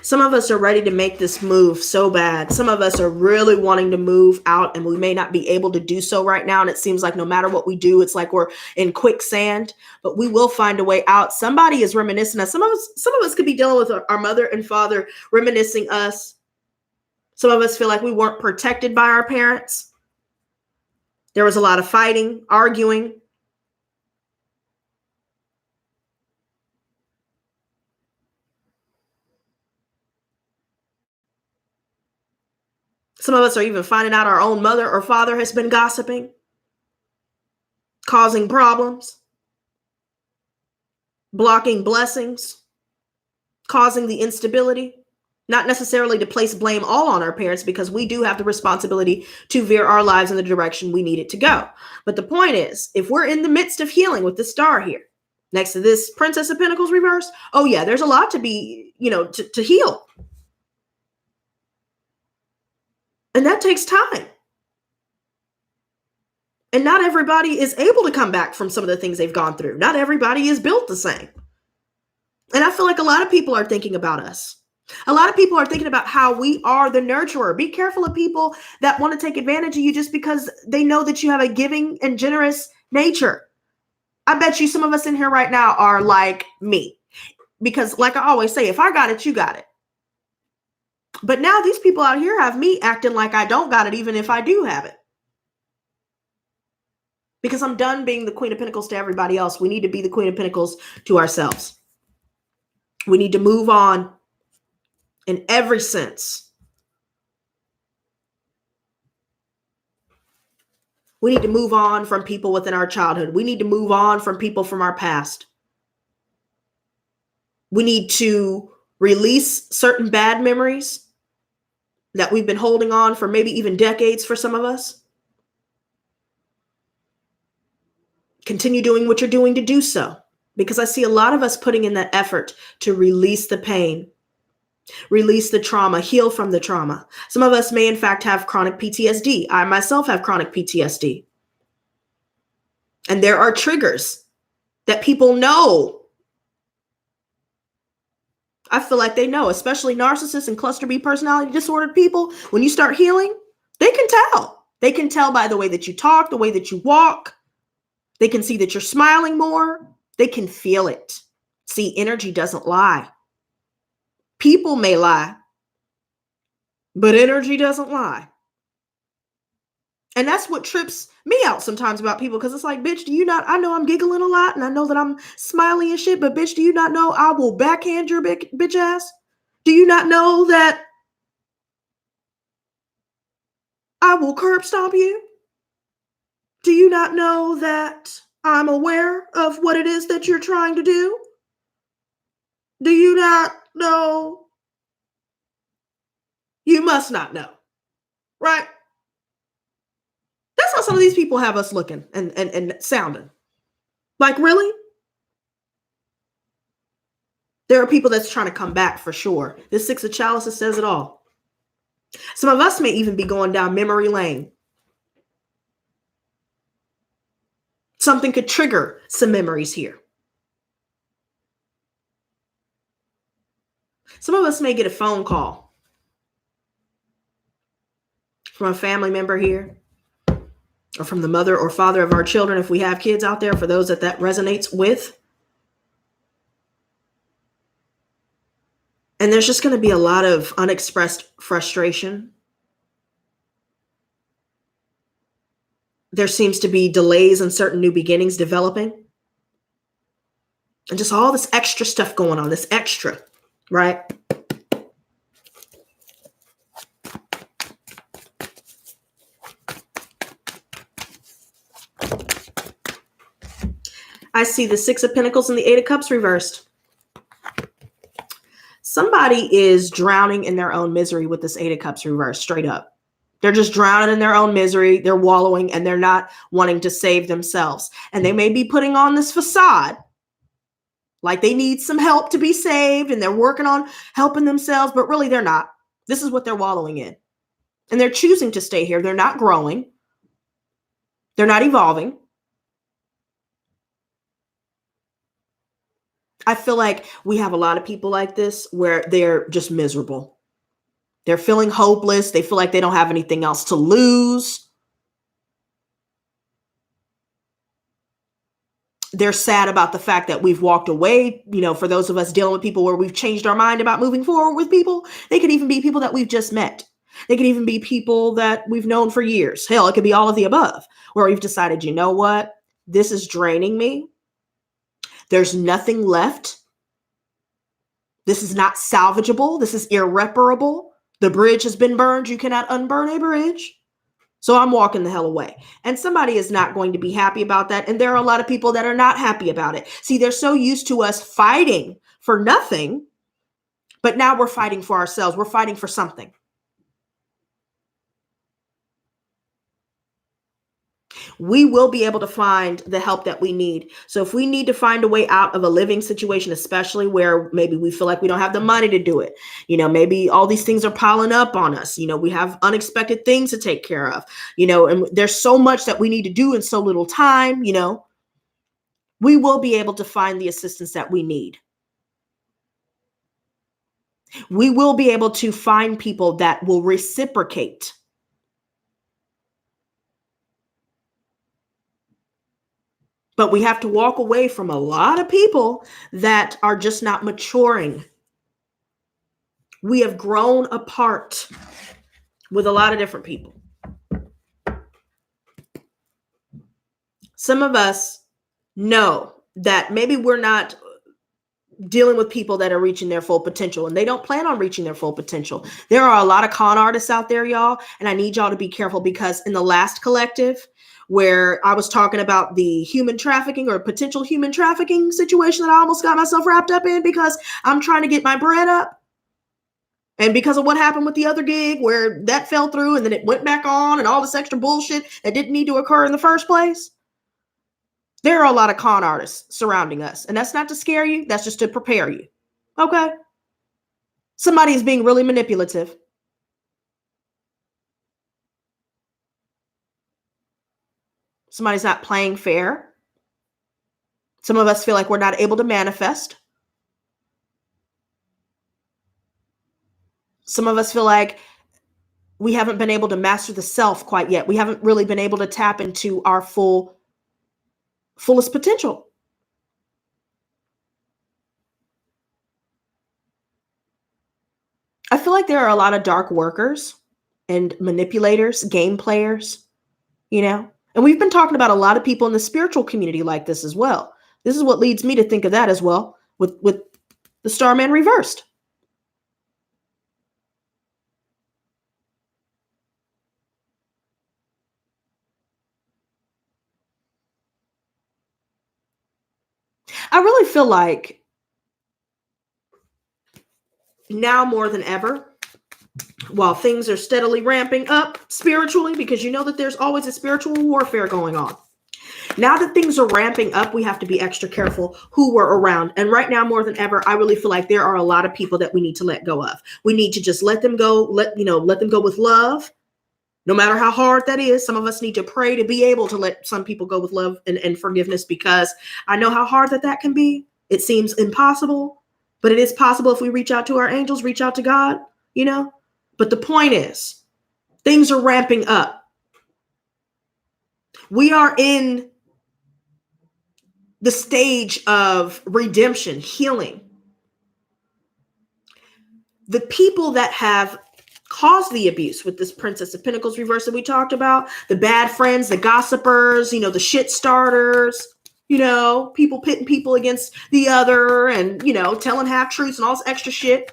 Some of us are ready to make this move so bad. Some of us are really wanting to move out and we may not be able to do so right now. And it seems like no matter what we do, it's like we're in quicksand, but we will find a way out. Somebody is reminiscing us. Some of us could be dealing with our mother and father reminiscing us. Some of us feel like we weren't protected by our parents. There was a lot of fighting, arguing. Some of us are even finding out our own mother or father has been gossiping, causing problems, blocking blessings, causing the instability. Not necessarily to place blame all on our parents, because we do have the responsibility to veer our lives in the direction we need it to go. But the point is, if we're in the midst of healing with the star here, next to this Princess of Pentacles reverse, oh yeah, there's a lot to be, to heal. And that takes time. And not everybody is able to come back from some of the things they've gone through. Not everybody is built the same. And I feel like a lot of people are thinking about us. A lot of people are thinking about how we are the nurturer. Be careful of people that want to take advantage of you just because they know that you have a giving and generous nature. I bet you some of us in here right now are like me. Because like I always say, if I got it, you got it. But now these people out here have me acting like I don't got it, even if I do have it. Because I'm done being the Queen of Pentacles to everybody else. We need to be the Queen of Pentacles to ourselves. We need to move on in every sense. We need to move on from people within our childhood. We need to move on from people from our past. We need to release certain bad memories that we've been holding on for maybe even decades for some of us. Continue doing what you're doing to do so, because I see a lot of us putting in that effort to release the pain, release the trauma, heal from the trauma. Some of us may in fact have chronic PTSD. I myself have chronic PTSD. And there are triggers that people know. I feel like they know, especially narcissists and cluster B personality disordered people. When you start healing, they can tell. They can tell by the way that you talk, the way that you walk. They can see that you're smiling more. They can feel it. See, energy doesn't lie. People may lie, but energy doesn't lie. And that's what trips me out sometimes about people, because it's like, bitch, do you not, I know I'm giggling a lot and I know that I'm smiling and shit, but bitch, do you not know I will backhand your bitch ass? Do you not know that I will curb stomp you? Do you not know that I'm aware of what it is that you're trying to do? Do you not know? You must not know, right? That's how some of these people have us looking and sounding. Like, really? There are people that's trying to come back for sure. This Six of Chalices says it all. Some of us may even be going down memory lane. Something could trigger some memories here. Some of us may get a phone call from a family member here, or from the mother or father of our children, if we have kids out there, for those that resonates with. And there's just going to be a lot of unexpressed frustration. There seems to be delays in certain new beginnings developing. And just all this extra stuff going on, this extra, right? I see the Six of Pentacles and the Eight of Cups reversed. Somebody is drowning in their own misery with this Eight of Cups reversed, straight up. They're just drowning in their own misery. They're wallowing and they're not wanting to save themselves. And they may be putting on this facade like they need some help to be saved and they're working on helping themselves, but really they're not. This is what they're wallowing in. And they're choosing to stay here. They're not growing. They're not evolving. I feel like we have a lot of people like this where they're just miserable. They're feeling hopeless. They feel like they don't have anything else to lose. They're sad about the fact that we've walked away. You know, for those of us dealing with people where we've changed our mind about moving forward with people, they could even be people that we've just met. They could even be people that we've known for years. Hell, it could be all of the above, where we've decided, you know what? This is draining me. There's nothing left. This is not salvageable. This is irreparable. The bridge has been burned. You cannot unburn a bridge. So I'm walking the hell away. And somebody is not going to be happy about that. And there are a lot of people that are not happy about it. See, they're so used to us fighting for nothing, but now we're fighting for ourselves. We're fighting for something. We will be able to find the help that we need. So if we need to find a way out of a living situation, especially where maybe we feel like we don't have the money to do it, maybe all these things are piling up on us, we have unexpected things to take care of, and there's so much that we need to do in so little time, we will be able to find the assistance that we need. We will be able to find people that will reciprocate. But we have to walk away from a lot of people that are just not maturing. We have grown apart with a lot of different people. Some of us know that maybe we're not dealing with people that are reaching their full potential, and they don't plan on reaching their full potential. There are a lot of con artists out there, y'all, and I need y'all to be careful, because in the last collective, where I was talking about the human trafficking or potential human trafficking situation that I almost got myself wrapped up in because I'm trying to get my bread up. And because of what happened with the other gig where that fell through and then it went back on and all this extra bullshit that didn't need to occur in the first place. There are a lot of con artists surrounding us. And that's not to scare you. That's just to prepare you. Okay. Somebody is being really manipulative. Somebody's not playing fair. Some of us feel like we're not able to manifest. Some of us feel like we haven't been able to master the self quite yet. We haven't really been able to tap into our fullest potential. I feel like there are a lot of dark workers and manipulators, game players, and we've been talking about a lot of people in the spiritual community like this as well. This is what leads me to think of that as well with the Starman reversed. I really feel like now more than ever, while things are steadily ramping up spiritually, because you know that there's always a spiritual warfare going on. Now that things are ramping up, we have to be extra careful who we're around. And right now, more than ever, I really feel like there are a lot of people that we need to let go of. We need to just let them go, let them go with love, no matter how hard that is. Some of us need to pray to be able to let some people go with love and forgiveness, because I know how hard that can be. It seems impossible, but it is possible if we reach out to our angels, reach out to God, But the point is, things are ramping up. We are in the stage of redemption, healing. The people that have caused the abuse with this Princess of Pentacles reverse that we talked about, the bad friends, the gossipers, the shit starters, people pitting people against the other and, telling half truths and all this extra shit.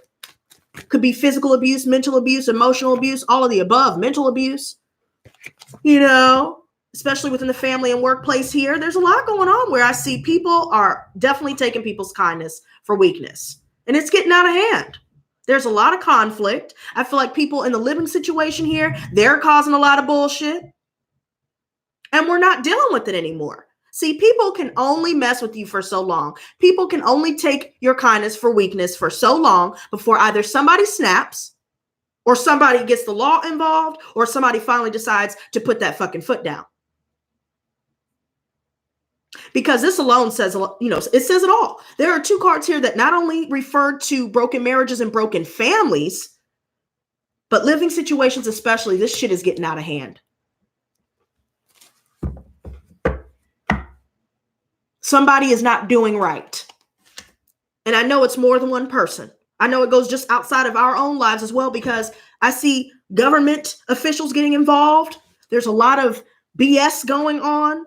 Could be physical abuse, mental abuse, emotional abuse, all of the above, mental abuse, especially within the family and workplace here. There's a lot going on where I see people are definitely taking people's kindness for weakness, and it's getting out of hand. There's a lot of conflict. I feel like people in the living situation here, they're causing a lot of bullshit, and we're not dealing with it anymore. See, people can only mess with you for so long. People can only take your kindness for weakness for so long before either somebody snaps, or somebody gets the law involved, or somebody finally decides to put that fucking foot down. Because this alone says, it says it all. There are two cards here that not only refer to broken marriages and broken families, but living situations especially. This shit is getting out of hand. Somebody is not doing right. And I know it's more than one person. I know it goes just outside of our own lives as well, because I see government officials getting involved. There's a lot of BS going on.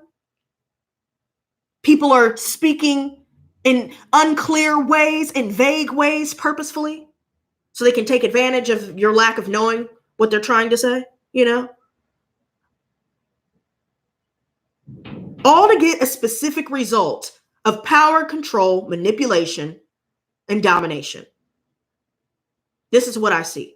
People are speaking in unclear ways, in vague ways, purposefully. so they can take advantage of your lack of knowing what they're trying to say, you know? All to get a specific result of power, control, manipulation, and domination. This is what I see.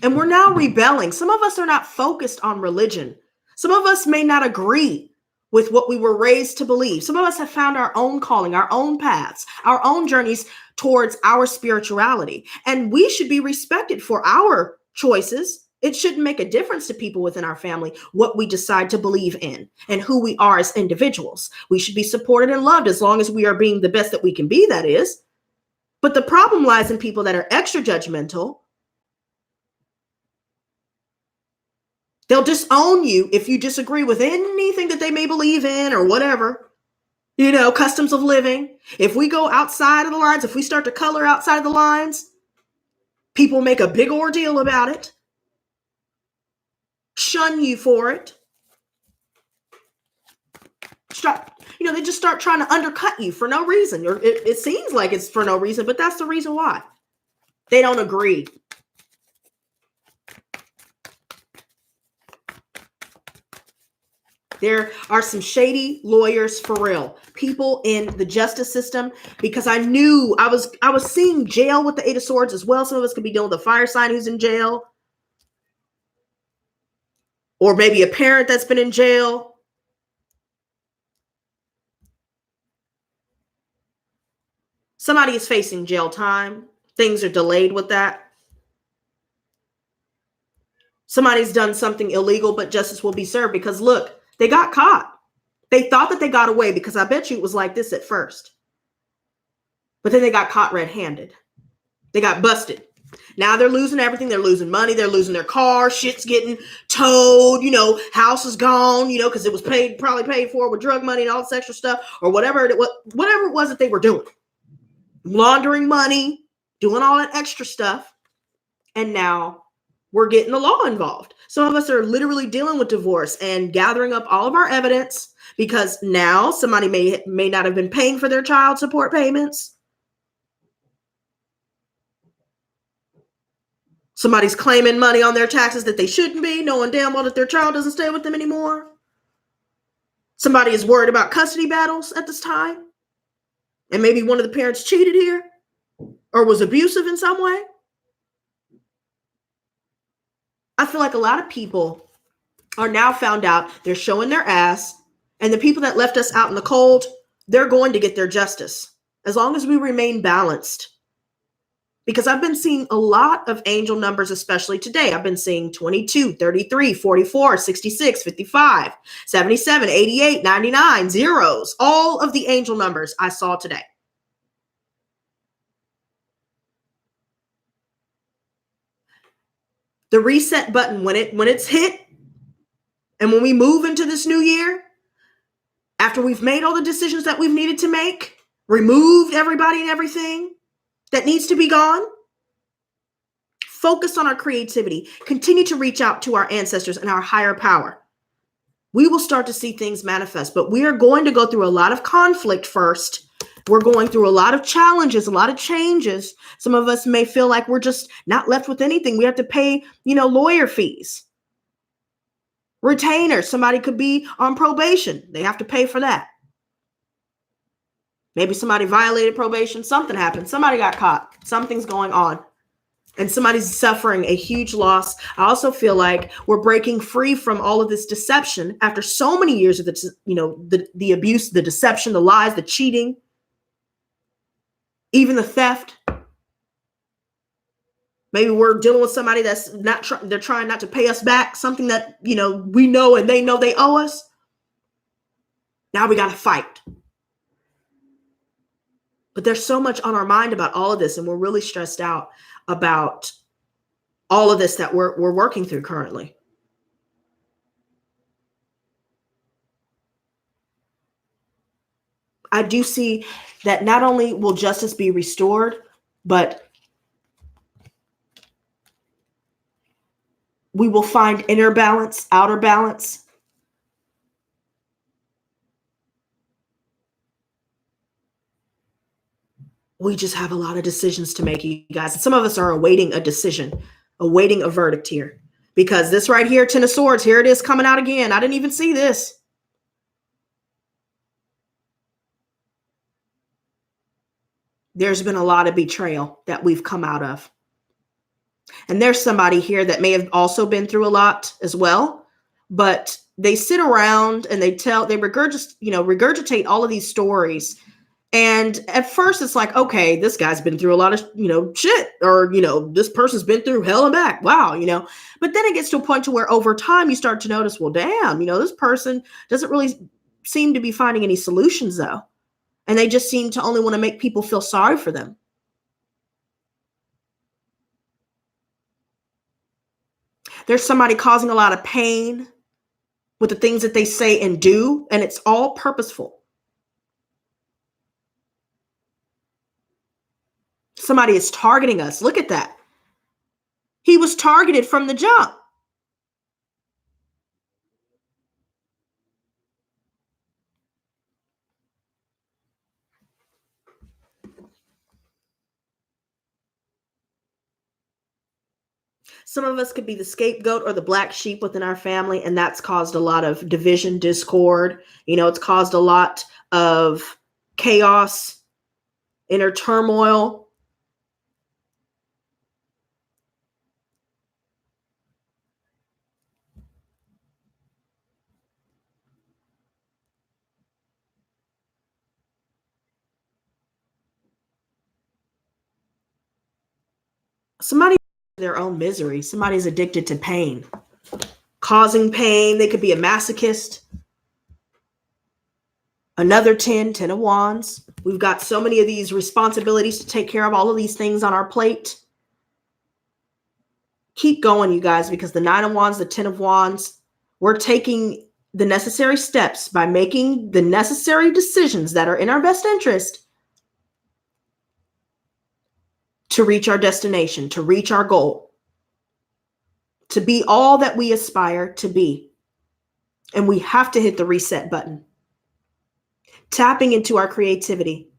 And we're now rebelling. Some of us are not focused on religion. Some of us may not agree with what we were raised to believe. Some of us have found our own calling, our own paths, our own journeys towards our spirituality. And we should be respected for our choices. It shouldn't make a difference to people within our family what we decide to believe in and who we are as individuals. We should be supported and loved as long as we are being the best that we can be, that is. But the problem lies in people that are extra judgmental. They'll disown you if you disagree with anything that they may believe in or whatever, you know, customs of living. If we go outside of the lines, if we start to color outside of the lines, people make a big ordeal about it, shun you for it. They just start trying to undercut you for no reason. Or it seems like it's for no reason, but that's the reason why. They don't agree. There are some shady lawyers for real, people in the justice system, because I knew I was seeing jail with the Eight of Swords as well. Some of us could be dealing with a fire sign who's in jail, or maybe a parent that's been in jail. Somebody is facing jail time. Things are delayed with that. Somebody's done something illegal, but justice will be served because look, they got caught. They thought that they got away because I bet you it was like this at first. But then they got caught red-handed. They got busted. Now they're losing everything. They're losing money. They're losing their car. Shit's getting towed. House is gone, because it was probably paid for with drug money and all this extra stuff or whatever it was that they were doing. Laundering money, doing all that extra stuff. And now we're getting the law involved. Some of us are literally dealing with divorce and gathering up all of our evidence because now somebody may not have been paying for their child support payments. Somebody's claiming money on their taxes that they shouldn't be, knowing damn well that their child doesn't stay with them anymore. Somebody is worried about custody battles at this time. And maybe one of the parents cheated here or was abusive in some way. I feel like a lot of people are now found out. They're showing their ass. And the people that left us out in the cold, they're going to get their justice as long as we remain balanced. Because I've been seeing a lot of angel numbers, especially today. I've been seeing 22, 33, 44, 66, 55, 77, 88, 99, zeros. All of the angel numbers I saw today. The reset button, when it's hit, and when we move into this new year, after we've made all the decisions that we've needed to make, removed everybody and everything that needs to be gone, focus on our creativity, continue to reach out to our ancestors and our higher power, we will start to see things manifest. But we are going to go through a lot of conflict first. We're going through a lot of challenges, a lot of changes. Some of us may feel like we're just not left with anything. We have to pay, lawyer fees. Retainers. Somebody could be on probation. They have to pay for that. Maybe somebody violated probation. Something happened. Somebody got caught. Something's going on. And somebody's suffering a huge loss. I also feel like we're breaking free from all of this deception after so many years of the abuse, the deception, the lies, the cheating, even the theft. Maybe we're dealing with somebody that's they're trying not to pay us back something that, we know and they know they owe us. Now we got to fight. But there's so much on our mind about all of this, and we're really stressed out about all of this that we're working through currently. I do see that not only will justice be restored, but we will find inner balance, outer balance. We just have a lot of decisions to make, you guys. And some of us are awaiting a decision, awaiting a verdict here. Because this right here, Ten of Swords, here it is coming out again. I didn't even see this. There's been a lot of betrayal that we've come out of. And there's somebody here that may have also been through a lot as well, but they sit around and they regurgitate all of these stories. And at first it's like, okay, this guy's been through a lot of, shit, or, this person's been through hell and back. Wow. But then it gets to a point to where over time you start to notice, well, damn, this person doesn't really seem to be finding any solutions though. And they just seem to only want to make people feel sorry for them. There's somebody causing a lot of pain with the things that they say and do, and it's all purposeful. Somebody is targeting us. Look at that. He was targeted from the jump. Some of us could be the scapegoat or the black sheep within our family, and that's caused a lot of division, discord. It's caused a lot of chaos, inner turmoil. Somebody their own misery. Somebody's addicted to pain, causing pain. They could be a masochist. Another 10 of wands. We've got so many of these responsibilities to take care of, all of these things on our plate. Keep going, you guys, because the 9 of wands, the 10 of wands, we're taking the necessary steps by making the necessary decisions that are in our best interest to reach our destination, to reach our goal, to be all that we aspire to be. And we have to hit the reset button. Tapping into our creativity.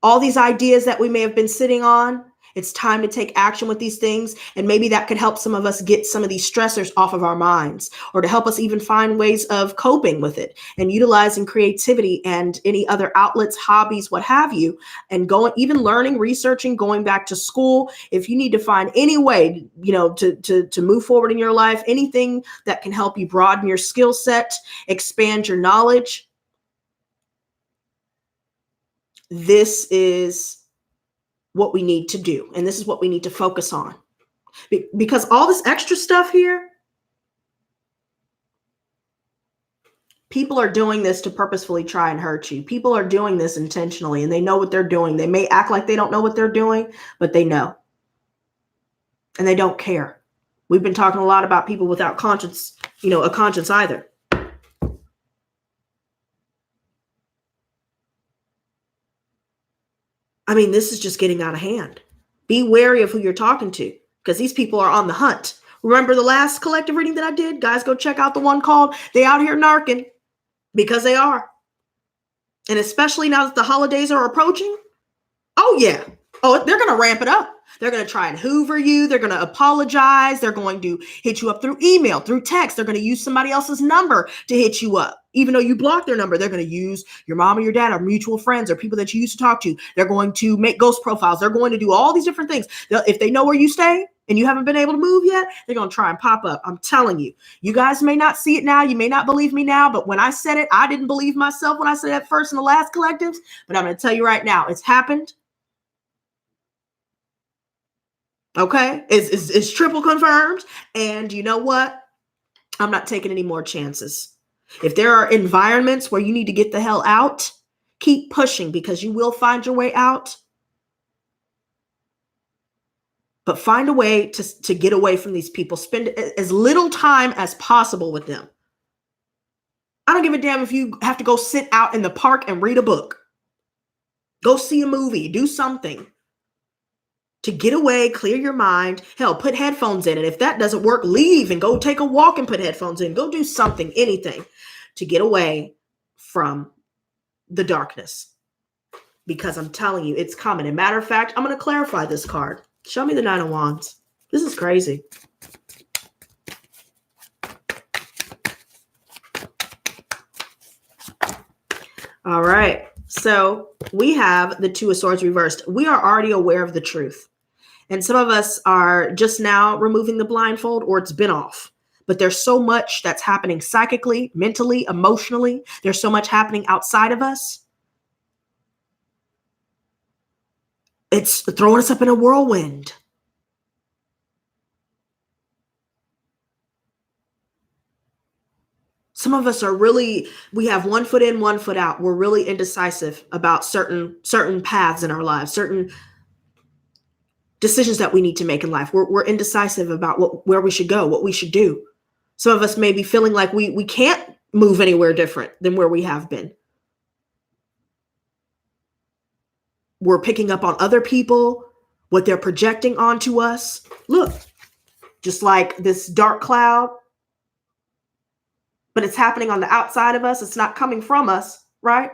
All these ideas that we may have been sitting on, it's time to take action with these things. And maybe that could help some of us get some of these stressors off of our minds, or to help us even find ways of coping with it and utilizing creativity and any other outlets, hobbies, what have you, and even learning, researching, going back to school. If you need to find any way, to move forward in your life, anything that can help you broaden your skill set, expand your knowledge. This is what we need to do. And this is what we need to focus on. Because all this extra stuff here, people are doing this to purposefully try and hurt you. People are doing this intentionally, and they know what they're doing. They may act like they don't know what they're doing, but they know. And they don't care. We've been talking a lot about people without conscience, a conscience either. I mean, this is just getting out of hand. Be wary of who you're talking to, because these people are on the hunt. Remember the last collective reading that I did? Guys, go check out the one called They Out Here Narking, because they are. And especially now that the holidays are approaching. Oh, yeah. Oh, they're going to ramp it up. They're going to try and hoover you. They're going to apologize. They're going to hit you up through email, through text. They're going to use somebody else's number to hit you up. Even though you block their number, they're going to use your mom or your dad or mutual friends or people that you used to talk to. They're going to make ghost profiles. They're going to do all these different things. If they know where you stay and you haven't been able to move yet, they're going to try and pop up. I'm telling you, you guys may not see it now. You may not believe me now, but when I said it, I didn't believe myself when I said it first in the last collectives, but I'm going to tell you right now, it's happened. Okay, it's triple confirmed. And you know what? I'm not taking any more chances. If there are environments where you need to get the hell out, keep pushing, because you will find your way out. But find a way to get away from these people. Spend as little time as possible with them. I don't give a damn if you have to go sit out in the park and read a book. Go see a movie, do something. To get away, clear your mind. Hell, put headphones in. And if that doesn't work, leave and go take a walk and put headphones in. Go do something, anything to get away from the darkness. because I'm telling you, it's coming. And matter of fact, I'm going to clarify this card. Show me the Nine of Wands. This is crazy. All right. So we have the Two of Swords reversed. We are already aware of the truth. And some of us are just now removing the blindfold, or it's been off. But there's so much that's happening psychically, mentally, emotionally. There's so much happening outside of us. It's throwing us up in a whirlwind. Some of us are really, we have 1 foot in, 1 foot out. We're really indecisive about certain paths in our lives, certain decisions that we need to make in life. We're indecisive about where we should go, what we should do. Some of us may be feeling like we can't move anywhere different than where we have been. We're picking up on other people, what they're projecting onto us. Look, just like this dark cloud, but it's happening on the outside of us. It's not coming from us, right?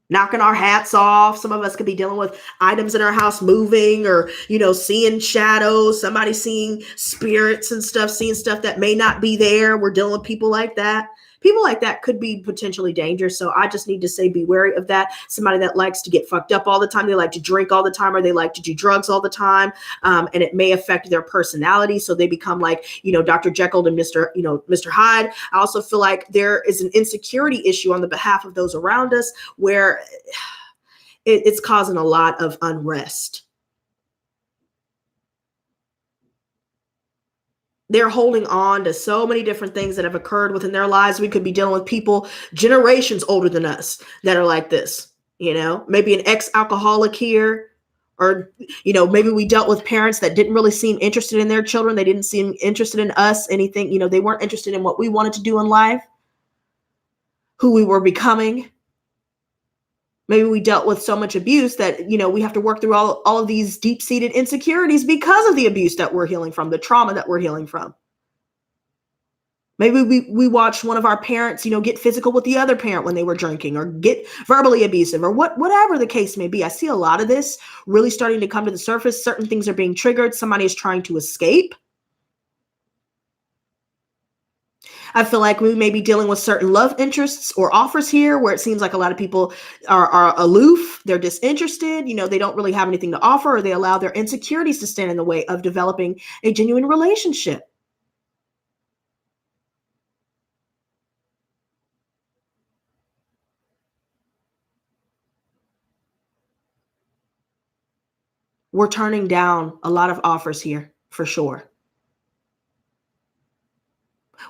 Knocking our hats off. Some of us could be dealing with items in our house moving, or, seeing shadows, somebody seeing spirits and stuff, seeing stuff that may not be there. We're dealing with people like that. People like that could be potentially dangerous. So I just need to say, be wary of that. Somebody that likes to get fucked up all the time. They like to drink all the time, or they like to do drugs all the time. And it may affect their personality. So they become like, Dr. Jekyll and Mr. Hyde. I also feel like there is an insecurity issue on the behalf of those around us, where it's causing a lot of unrest. They're holding on to so many different things that have occurred within their lives. We could be dealing with people generations older than us that are like this, maybe an ex-alcoholic here, or, maybe we dealt with parents that didn't really seem interested in their children. They didn't seem interested in us, anything, they weren't interested in what we wanted to do in life, who we were becoming. Maybe we dealt with so much abuse that, we have to work through all of these deep-seated insecurities because of the abuse that we're healing from, the trauma that we're healing from. Maybe we watched one of our parents, get physical with the other parent when they were drinking, or get verbally abusive, or whatever the case may be. I see a lot of this really starting to come to the surface. Certain things are being triggered. Somebody is trying to escape. I feel like we may be dealing with certain love interests or offers here, where it seems like a lot of people are aloof. They're disinterested. They don't really have anything to offer, or they allow their insecurities to stand in the way of developing a genuine relationship. We're turning down a lot of offers here, for sure.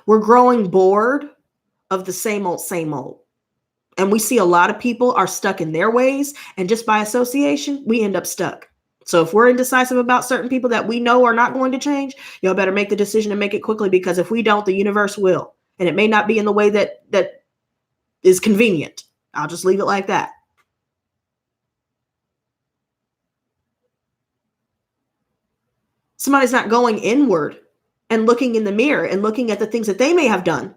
We're growing bored of the same old, same old. And we see a lot of people are stuck in their ways, and just by association, we end up stuck. So if we're indecisive about certain people that we know are not going to change, y'all better make the decision and make it quickly, because if we don't, the universe will. And it may not be in the way that is convenient. I'll just leave it like that. Somebody's not going inward and looking in the mirror and looking at the things that they may have done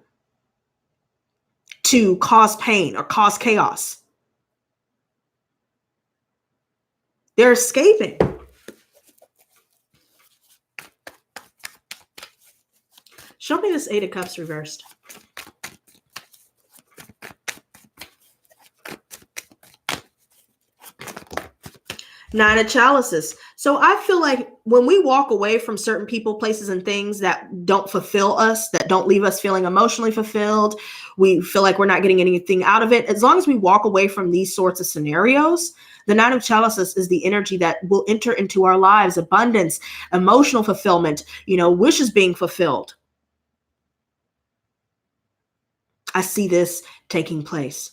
to cause pain or cause chaos. They're escaping. Show me this Eight of Cups reversed. Nine of Chalices. So I feel like when we walk away from certain people, places, and things that don't fulfill us, that don't leave us feeling emotionally fulfilled, we feel like we're not getting anything out of it. As long as we walk away from these sorts of scenarios, the Nine of Chalices is the energy that will enter into our lives: abundance, emotional fulfillment, wishes being fulfilled. I see this taking place.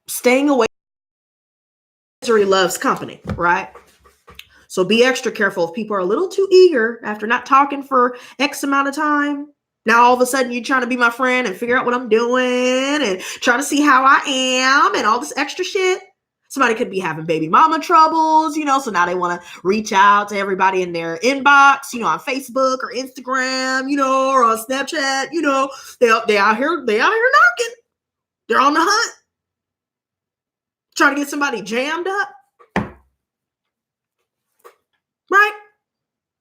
Staying away. Misery loves company, right? So be extra careful if people are a little too eager after not talking for X amount of time. Now all of a sudden you're trying to be my friend and figure out what I'm doing and trying to see how I am and all this extra shit. Somebody could be having baby mama troubles, so now they want to reach out to everybody in their inbox, on Facebook or Instagram, or on Snapchat, they out here knocking. They're on the hunt. Trying to get somebody jammed up. Right?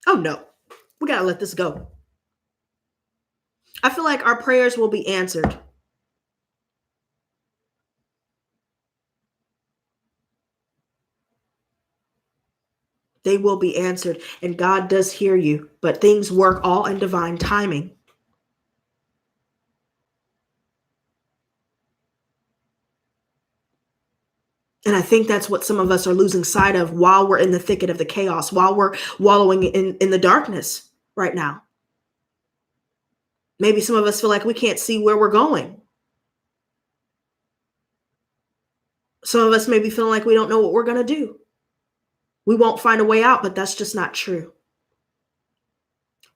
Oh no, we got to let this go. I feel like our prayers will be answered. They will be answered, and God does hear you, but things work all in divine timing. And I think that's what some of us are losing sight of while we're in the thicket of the chaos, while we're wallowing in the darkness right now. Maybe some of us feel like we can't see where we're going. Some of us may be feeling like we don't know what we're going to do. We won't find a way out, but that's just not true.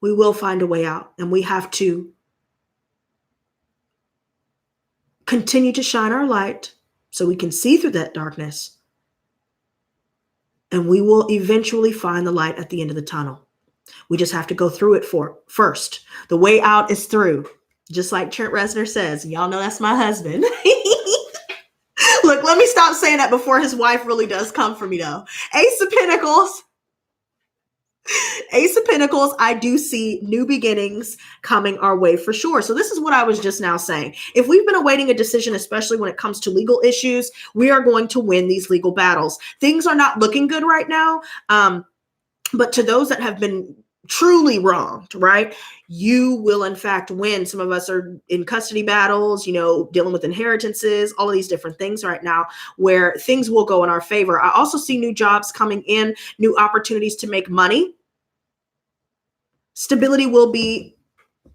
We will find a way out, and we have to continue to shine our light so we can see through that darkness. And we will eventually find the light at the end of the tunnel. We just have to go through it first. The way out is through. Just like Trent Reznor says, y'all know that's my husband. Look, let me stop saying that before his wife really does come for me, though. Ace of Pentacles. Ace of Pentacles, I do see new beginnings coming our way for sure. So this is what I was just now saying. If we've been awaiting a decision, especially when it comes to legal issues, we are going to win these legal battles. Things are not looking good right now. But to those that have been truly wronged, right, you will in fact win. Some of us are in custody battles, dealing with inheritances, all of these different things right now where things will go in our favor. I also see new jobs coming in, new opportunities to make money. Stability will be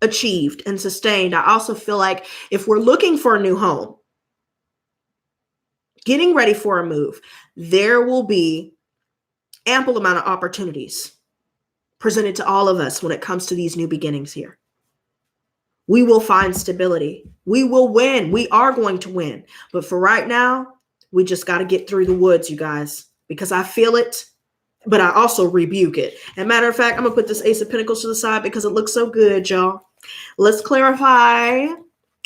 achieved and sustained. I also feel like if we're looking for a new home, getting ready for a move, there will be ample amount of opportunities presented to all of us when it comes to these new beginnings here. We will find stability. We will win. We are going to win. But for right now, we just got to get through the woods, you guys, because I feel it, but I also rebuke it. And matter of fact, I'm going to put this Ace of Pentacles to the side because it looks so good, y'all. Let's clarify.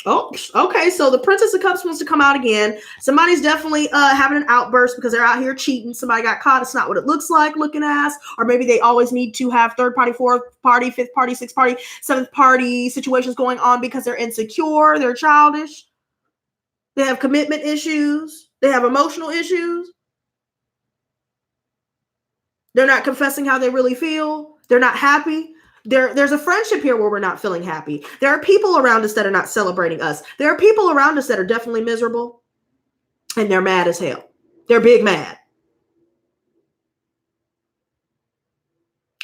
Oh, okay. So the Princess of Cups wants to come out again. Somebody's definitely having an outburst because they're out here cheating. Somebody got caught. It's not what it looks like, looking ass. Or maybe they always need to have third party, fourth party, fifth party, sixth party, seventh party situations going on because they're insecure. They're childish. They have commitment issues. They have emotional issues. They're not confessing how they really feel. They're not happy. There's a friendship here where we're not feeling happy. There are people around us that are not celebrating us. There are people around us that are definitely miserable, and they're mad as hell. They're big mad.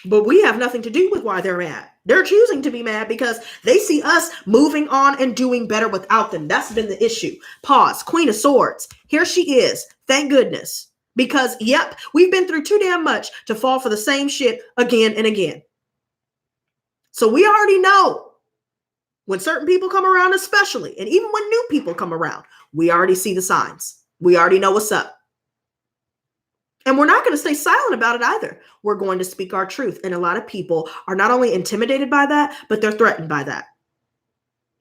But we have nothing to do with why they're mad. They're choosing to be mad because they see us moving on and doing better without them. That's been the issue. Pause. Queen of Swords. Here she is. Thank goodness. Because, yep, we've been through too damn much to fall for the same shit again and again. So we already know when certain people come around, especially, and even when new people come around, we already see the signs. We already know what's up. And we're not going to stay silent about it either. We're going to speak our truth. And a lot of people are not only intimidated by that, but they're threatened by that.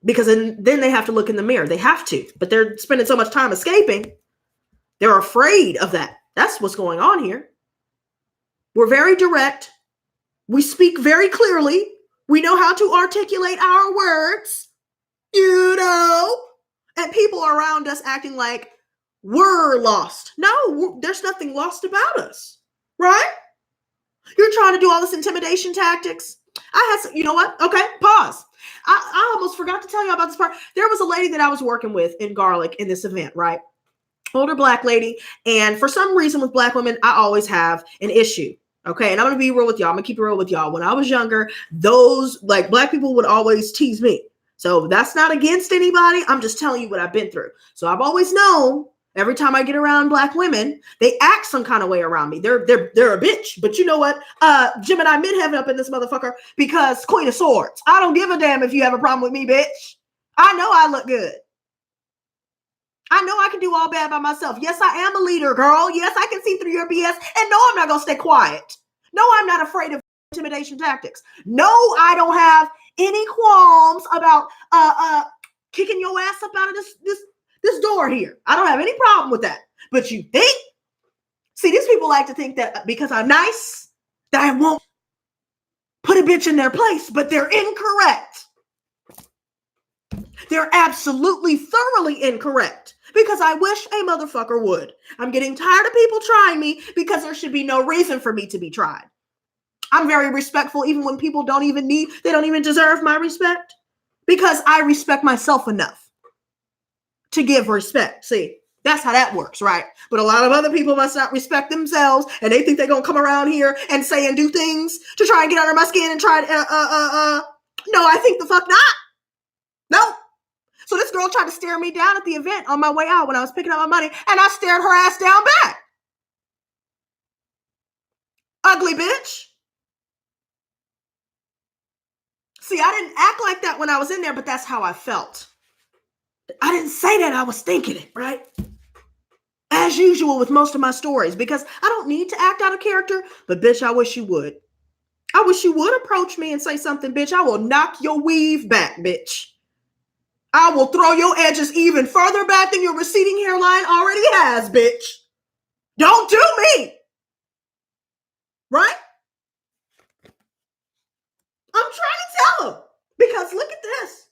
Because then they have to look in the mirror. They have to, but they're spending so much time escaping. They're afraid of that. That's what's going on here. We're very direct. We speak very clearly. We know how to articulate our words, and people around us acting like we're lost. No, there's nothing lost about us, right? You're trying to do all this intimidation tactics. You know what? Okay, pause. I almost forgot to tell you about this part. There was a lady that I was working with in Garlic in this event, right? Older Black lady. And for some reason with Black women, I always have an issue. Okay, and I'm going to be real with y'all. I'm going to keep it real with y'all. When I was younger, those Black people would always tease me. So that's not against anybody. I'm just telling you what I've been through. So I've always known every time I get around Black women, they act some kind of way around me. They're a bitch. But you know what? Gemini midheaven up in this motherfucker because Queen of Swords. I don't give a damn if you have a problem with me, bitch. I know I look good. I know I can do all bad by myself. Yes, I am a leader, girl. Yes, I can see through your BS. And no, I'm not going to stay quiet. No, I'm not afraid of intimidation tactics. No, I don't have any qualms about kicking your ass up out of this door here. I don't have any problem with that. But you think? See, these people like to think that because I'm nice, that I won't put a bitch in their place, but they're incorrect. They're absolutely thoroughly incorrect because I wish a motherfucker would. I'm getting tired of people trying me because there should be no reason for me to be tried. I'm very respectful even when people they don't even deserve my respect because I respect myself enough to give respect. See, that's how that works, right? But a lot of other people must not respect themselves and they think they're going to come around here and say and do things to try and get under my skin and try to, no, I think the fuck not. No. So this girl tried to stare me down at the event on my way out when I was picking up my money, and I stared her ass down back. Ugly bitch. See, I didn't act like that when I was in there, but that's how I felt. I didn't say that, I was thinking it, right? As usual with most of my stories, because I don't need to act out of character, but bitch, I wish you would. I wish you would approach me and say something, bitch. I will knock your weave back, bitch. I will throw your edges even further back than your receding hairline already has, bitch. Don't do me. Right? I'm trying to tell him. Because look at this.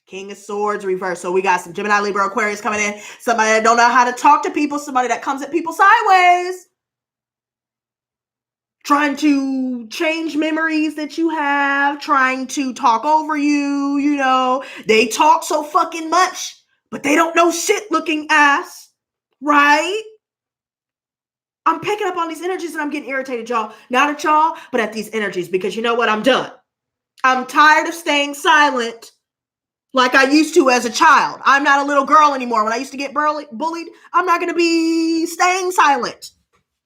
King of Swords reverse. So we got some Gemini, Libra, Aquarius coming in. Somebody that don't know how to talk to people. Somebody that comes at people sideways. Trying to change memories that you have. Trying to talk over you. You know, they talk so fucking much, but they don't know shit looking ass. Right? I'm picking up on these energies and I'm getting irritated, y'all. Not at y'all, but at these energies. Because you know what? I'm done. I'm tired of staying silent like I used to as a child. I'm not a little girl anymore. When I used to get bullied, I'm not going to be staying silent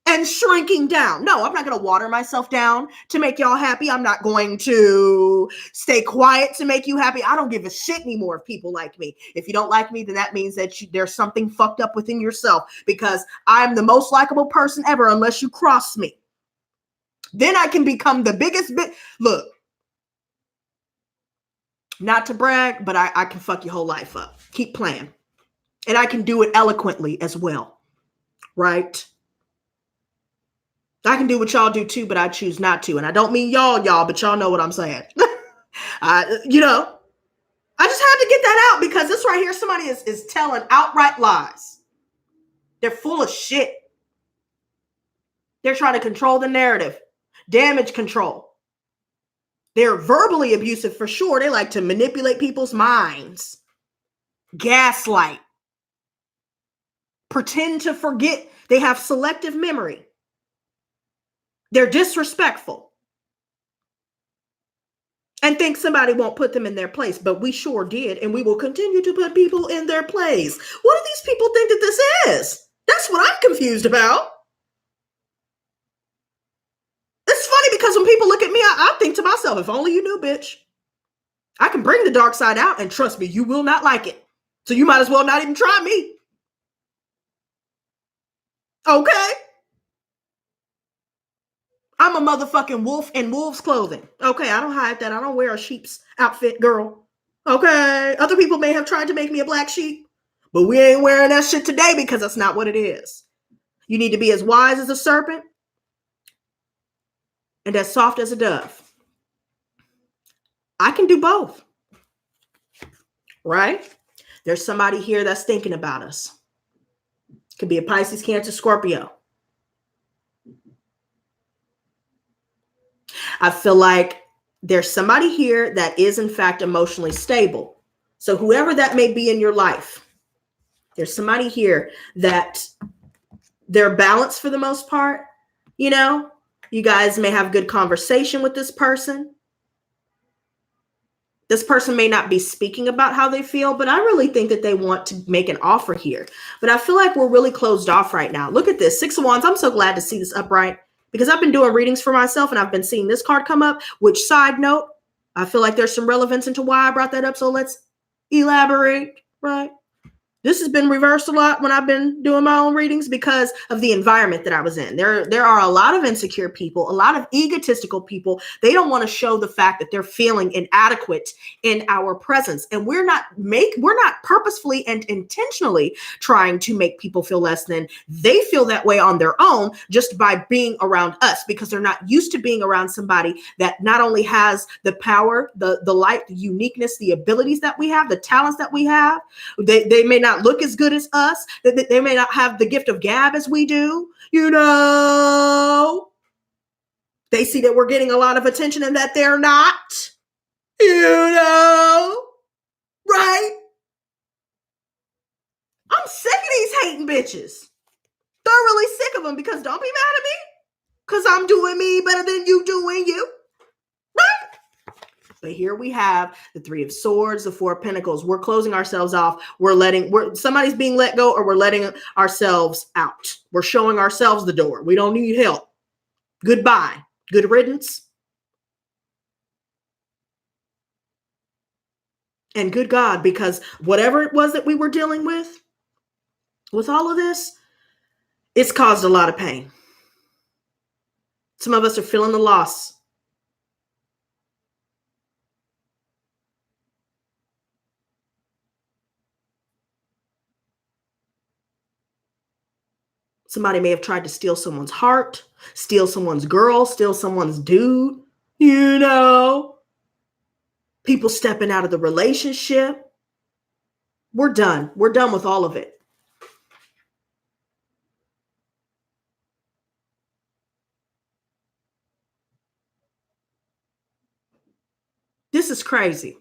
and shrinking down. No, I'm not going to water myself down to make y'all happy. I'm not going to stay quiet to make you happy. I don't give a shit anymore if people like me. If you don't like me, then that means that there's something fucked up within yourself because I'm the most likable person ever unless you cross me. Then I can become the biggest Look, not to brag, but I can fuck your whole life up. Keep playing. And I can do it eloquently as well. Right? I can do what y'all do too, but I choose not to. And I don't mean y'all, but y'all know what I'm saying. I just had to get that out because this right here, somebody is telling outright lies. They're full of shit. They're trying to control the narrative. Damage control. They're verbally abusive for sure. They like to manipulate people's minds. Gaslight. Pretend to forget. They have selective memory. They're disrespectful. And think somebody won't put them in their place. But we sure did. And we will continue to put people in their place. What do these people think that this is? That's what I'm confused about. It's funny because when people look at me, I think to myself, if only you knew, bitch. I can bring the dark side out, and trust me, you will not like it. So you might as well not even try me. Okay? I'm a motherfucking wolf in wolf's clothing. Okay, I don't hide that. I don't wear a sheep's outfit, girl. Okay? Other people may have tried to make me a black sheep, but we ain't wearing that shit today because that's not what it is. You need to be as wise as a serpent and as soft as a dove. I can do both. Right? There's somebody here that's thinking about us. Could be a Pisces, Cancer, Scorpio. I feel like there's somebody here that is in fact emotionally stable. So whoever that may be in your life, there's somebody here that they're balanced for the most part. You know, you guys may have good conversation with this person. This person may not be speaking about how they feel, but I really think that they want to make an offer here. But I feel like we're really closed off right now. Look at this. 6 of Wands. I'm so glad to see this upright because I've been doing readings for myself and I've been seeing this card come up, which, side note, I feel like there's some relevance into why I brought that up. So let's elaborate, right? This has been reversed a lot when I've been doing my own readings because of the environment that I was in. There are a lot of insecure people, a lot of egotistical people. They don't want to show the fact that they're feeling inadequate in our presence. And we're not purposefully and intentionally trying to make people feel less than. They feel that way on their own just by being around us, because they're not used to being around somebody that not only has the power, the light, the uniqueness, the abilities that we have, the talents that we have. They may not look as good as us. They may not have the gift of gab as we do. You know, they see that we're getting a lot of attention and that they're not. You know, right? I'm sick of these hating bitches. Thoroughly sick of them, because don't be mad at me because I'm doing me better than you doing you. Right? But here we have the Three of Swords, the Four of Pentacles. We're closing ourselves off. Somebody's being let go, or we're letting ourselves out. We're showing ourselves the door. We don't need help. Goodbye. Good riddance. And good God, because whatever it was that we were dealing with all of this, it's caused a lot of pain. Some of us are feeling the loss. Somebody may have tried to steal someone's heart, steal someone's girl, steal someone's dude, you know. People stepping out of the relationship. We're done. We're done with all of it. This is crazy.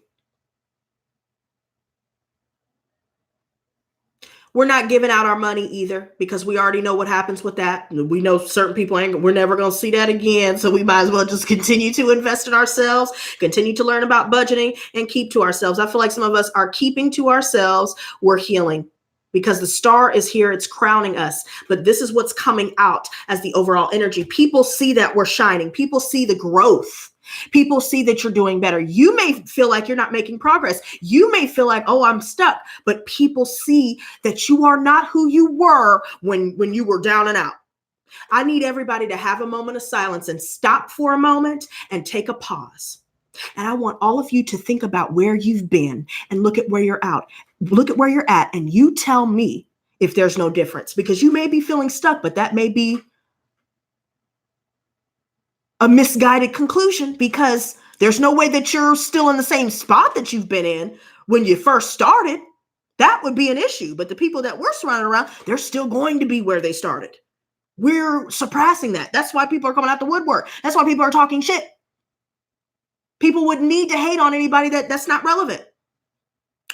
We're not giving out our money either, because we already know what happens with that. We know certain people we're never going to see that again. So we might as well just continue to invest in ourselves, continue to learn about budgeting, and keep to ourselves. I feel like some of us are keeping to ourselves. We're healing because the star is here. It's crowning us. But this is what's coming out as the overall energy. People see that we're shining. People see the growth. People see that you're doing better. You may feel like you're not making progress. You may feel like, oh, I'm stuck. But people see that you are not who you were when you were down and out. I need everybody to have a moment of silence and stop for a moment and take a pause. And I want all of you to think about where you've been and look at where you're at. Look at where you're at, and you tell me if there's no difference, because you may be feeling stuck, but that may be a misguided conclusion, because there's no way that you're still in the same spot that you've been in when you first started. That would be an issue. But the people that we're surrounded around, they're still going to be where they started. We're surpassing that. That's why people are coming out the woodwork. That's why people are talking shit. People would need to hate on anybody that's not relevant.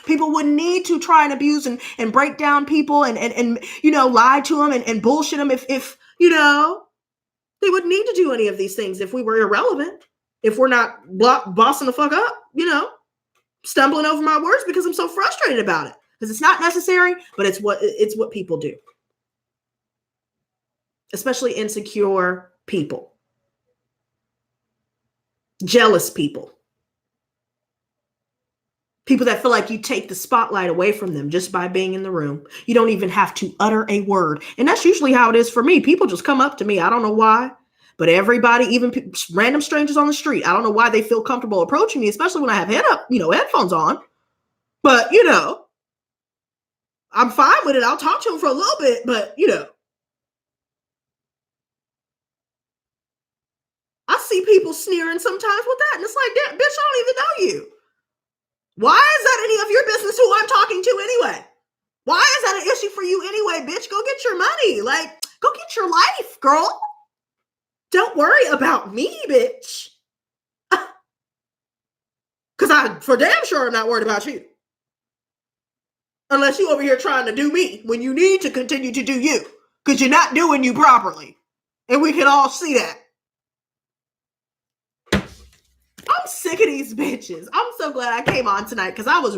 People would need to try and abuse and break down people and you know, lie to them and bullshit them if you know. They wouldn't need to do any of these things if we were irrelevant, if we're not bossing the fuck up, you know, stumbling over my words because I'm so frustrated about it. Because it's not necessary, but it's what people do. Especially insecure people. Jealous people. People that feel like you take the spotlight away from them just by being in the room. You don't even have to utter a word. And that's usually how it is for me. People just come up to me. I don't know why. But everybody, even random strangers on the street, I don't know why they feel comfortable approaching me, especially when I have headphones on. But, you know, I'm fine with it. I'll talk to them for a little bit. But, you know, I see people sneering sometimes with that. And it's like, bitch, I don't even know you. Why is that any of your business who I'm talking to anyway? Why is that an issue for you anyway, bitch? Go get your money. Like, go get your life, girl. Don't worry about me, bitch. Because I, for damn sure, I'm not worried about you. Unless you over here trying to do me when you need to continue to do you. Because you're not doing you properly. And we can all see that. I'm sick of these bitches. I'm so glad I came on tonight because I was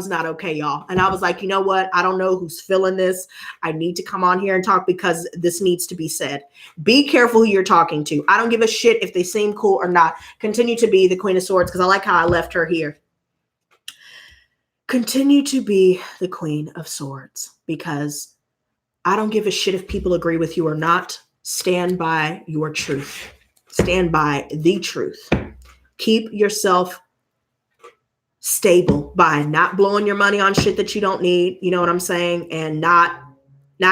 not okay, y'all. And I was like, you know what? I don't know who's feeling this. I need to come on here and talk because this needs to be said. Be careful who you're talking to. I don't give a shit if they seem cool or not. Continue to be the Queen of Swords because I like how I left her here. Continue to be the Queen of Swords, because I don't give a shit if people agree with you or not. Stand by your truth. Stand by the truth. Keep yourself stable by not blowing your money on shit that you don't need. You know what I'm saying? And not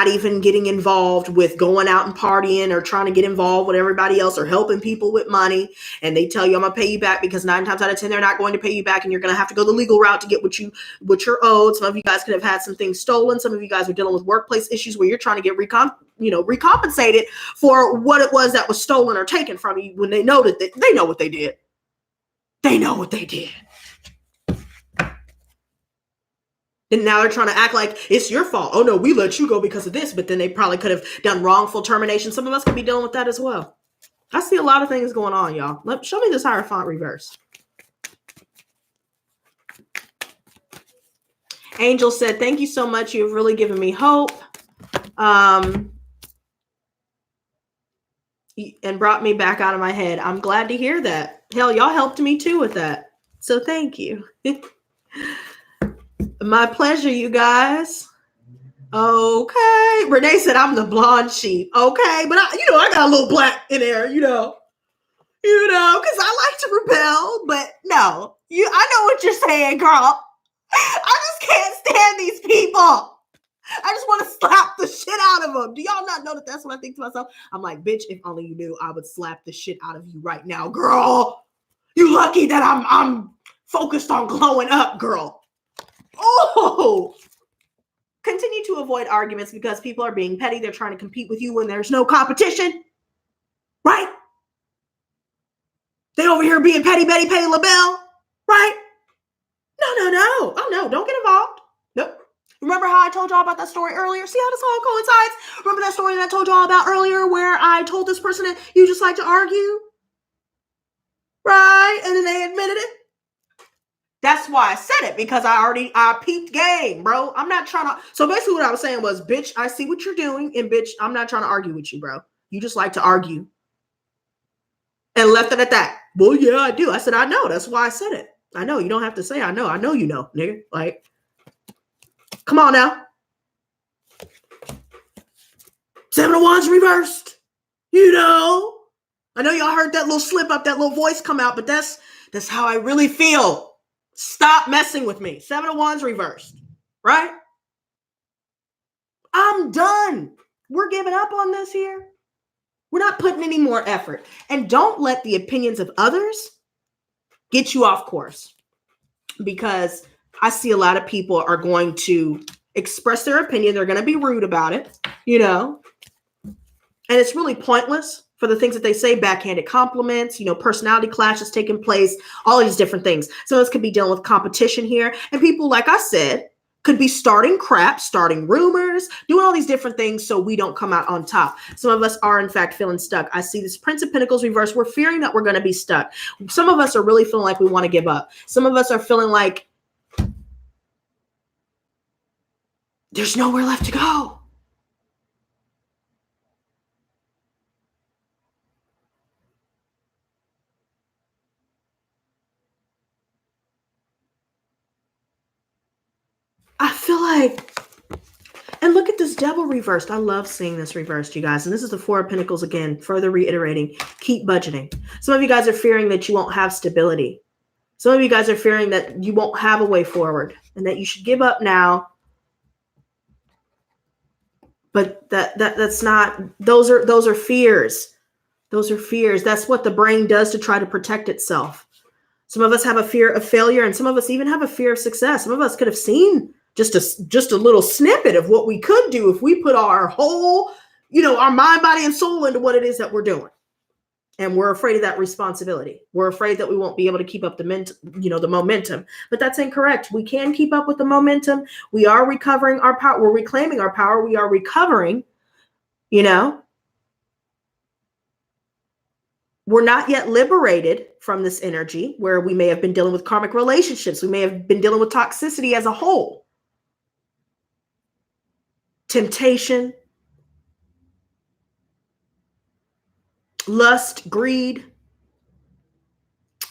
even getting involved with going out and partying or trying to get involved with everybody else or helping people with money. And they tell you, I'm going to pay you back, because 9 times out of 10, they're not going to pay you back. And you're going to have to go the legal route to get what you're owed. Some of you guys could have had some things stolen. Some of you guys are dealing with workplace issues where you're trying to get recompensated for what it was that was stolen or taken from you, when they know that they know what they did. They know what they did. And now they're trying to act like it's your fault. Oh, no, we let you go because of this. But then they probably could have done wrongful termination. Some of us could be dealing with that as well. I see a lot of things going on, y'all. Show me this Hierophant reverse. Angel said, thank you so much. You've really given me hope. And brought me back out of my head. I'm glad to hear that. Hell, y'all helped me too with that. So thank you. My pleasure, you guys. Okay. Renee said I'm the blonde sheep. Okay. But I got a little black in there, because I like to rebel, but no, I know what you're saying, girl. I just can't stand these people. I just want to slap the shit out of them. Do y'all not know that that's what I think to myself? I'm like, bitch, if only you knew, I would slap the shit out of you right now, girl. You lucky that I'm focused on glowing up, girl. Oh, continue to avoid arguments, because people are being petty. They're trying to compete with you when there's no competition, right? They over here being petty Betty, Patti LaBelle, right? No. Oh, no, don't get involved. Nope. Remember how I told y'all about that story earlier? See how this all coincides? Remember that story that I told y'all about earlier where I told this person that you just like to argue? Right? And then they admitted it. That's why I said it, because I peeped game, bro. I'm not trying to. So basically what I was saying was, bitch, I see what you're doing. And bitch, I'm not trying to argue with you, bro. You just like to argue. And left it at that. Well, yeah, I do. I said, I know. That's why I said it. I know. You don't have to say I know. I know you know, nigga. Like, come on now. 7 of Wands reversed. I know y'all heard that little slip up, that little voice come out, but that's how I really feel. Stop messing with me. 7 of Wands reversed, right? I'm done. We're giving up on this here. We're not putting any more effort. And don't let the opinions of others get you off course, because I see a lot of people are going to express their opinion. They're going to be rude about it, and it's really pointless for the things that they say. Backhanded compliments, personality clashes taking place, all these different things. Some of us could be dealing with competition here. And people, like I said, could be starting crap, starting rumors, doing all these different things so we don't come out on top. Some of us are, in fact, feeling stuck. I see this Prince of Pentacles reverse. We're fearing that we're going to be stuck. Some of us are really feeling like we want to give up. Some of us are feeling like there's nowhere left to go. I feel like, and look at this Devil reversed. I love seeing this reversed, you guys. And this is the 4 of Pentacles again, further reiterating, keep budgeting. Some of you guys are fearing that you won't have stability. Some of you guys are fearing that you won't have a way forward and that you should give up now. But that's not, those are fears. Those are fears. That's what the brain does to try to protect itself. Some of us have a fear of failure, and some of us even have a fear of success. Some of us could have seen just a little snippet of what we could do if we put our whole, our mind, body, and soul into what it is that we're doing. And we're afraid of that responsibility. We're afraid that we won't be able to keep up the momentum. But that's incorrect. We can keep up with the momentum. We are recovering our power. We're reclaiming our power. We are recovering, We're not yet liberated from this energy where we may have been dealing with karmic relationships. We may have been dealing with toxicity as a whole. Temptation, lust, greed,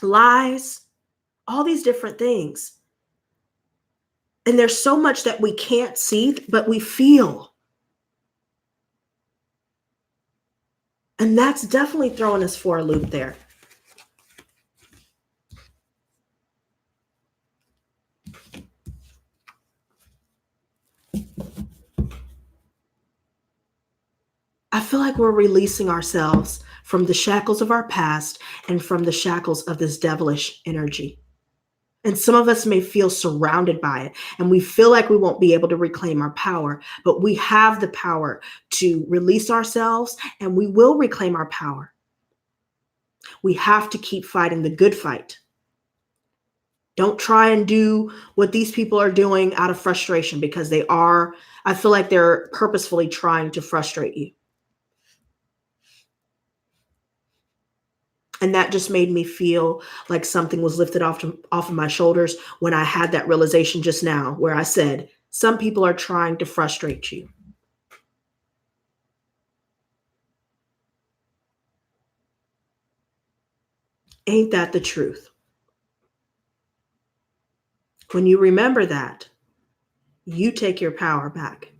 lies, all these different things. And there's so much that we can't see, but we feel. And that's definitely throwing us for a loop there. I feel like we're releasing ourselves from the shackles of our past and from the shackles of this devilish energy. And some of us may feel surrounded by it, and we feel like we won't be able to reclaim our power, but we have the power to release ourselves, and we will reclaim our power. We have to keep fighting the good fight. Don't try and do what these people are doing out of frustration, because I feel like they're purposefully trying to frustrate you. And that just made me feel like something was lifted off of my shoulders when I had that realization just now, where I said, some people are trying to frustrate you. Ain't that the truth? When you remember that, you take your power back.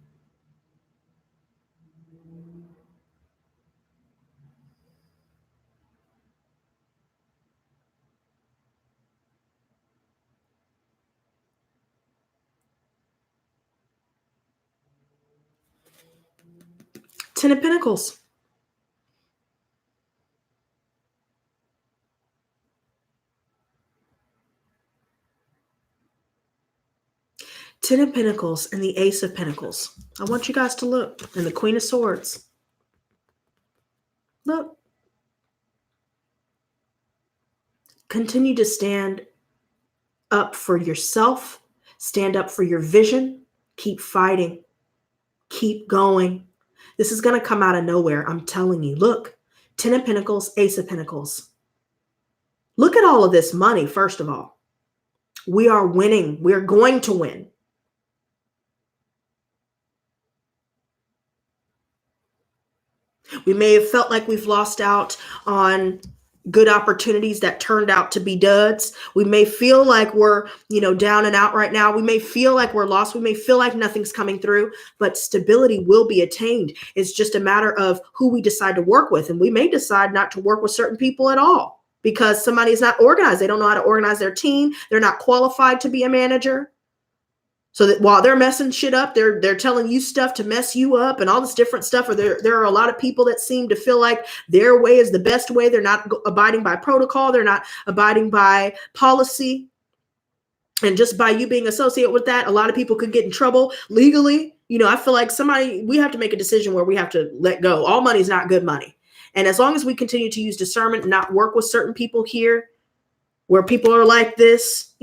Ten of Pentacles. Ten of Pentacles and the Ace of Pentacles. I want you guys to look. And the Queen of Swords. Look. Continue to stand up for yourself. Stand up for your vision. Keep fighting. Keep going. This is going to come out of nowhere. I'm telling you. Look. Ten of Pentacles, Ace of Pentacles. Look at all of this money, first of all. We are winning. We're going to win. We may have felt like we've lost out on good opportunities that turned out to be duds. We may feel like we're, down and out right now. We may feel like we're lost. We may feel like nothing's coming through, but stability will be attained. It's just a matter of who we decide to work with. And we may decide not to work with certain people at all because somebody is not organized. They don't know how to organize their team. They're not qualified to be a manager. So that while they're messing shit up, they're telling you stuff to mess you up and all this different stuff. Or there are a lot of people that seem to feel like their way is the best way. They're not abiding by protocol. They're not abiding by policy. And just by you being associated with that, a lot of people could get in trouble legally. I feel like we have to make a decision where we have to let go. All money is not good money. And as long as we continue to use discernment and not work with certain people here where people are like this,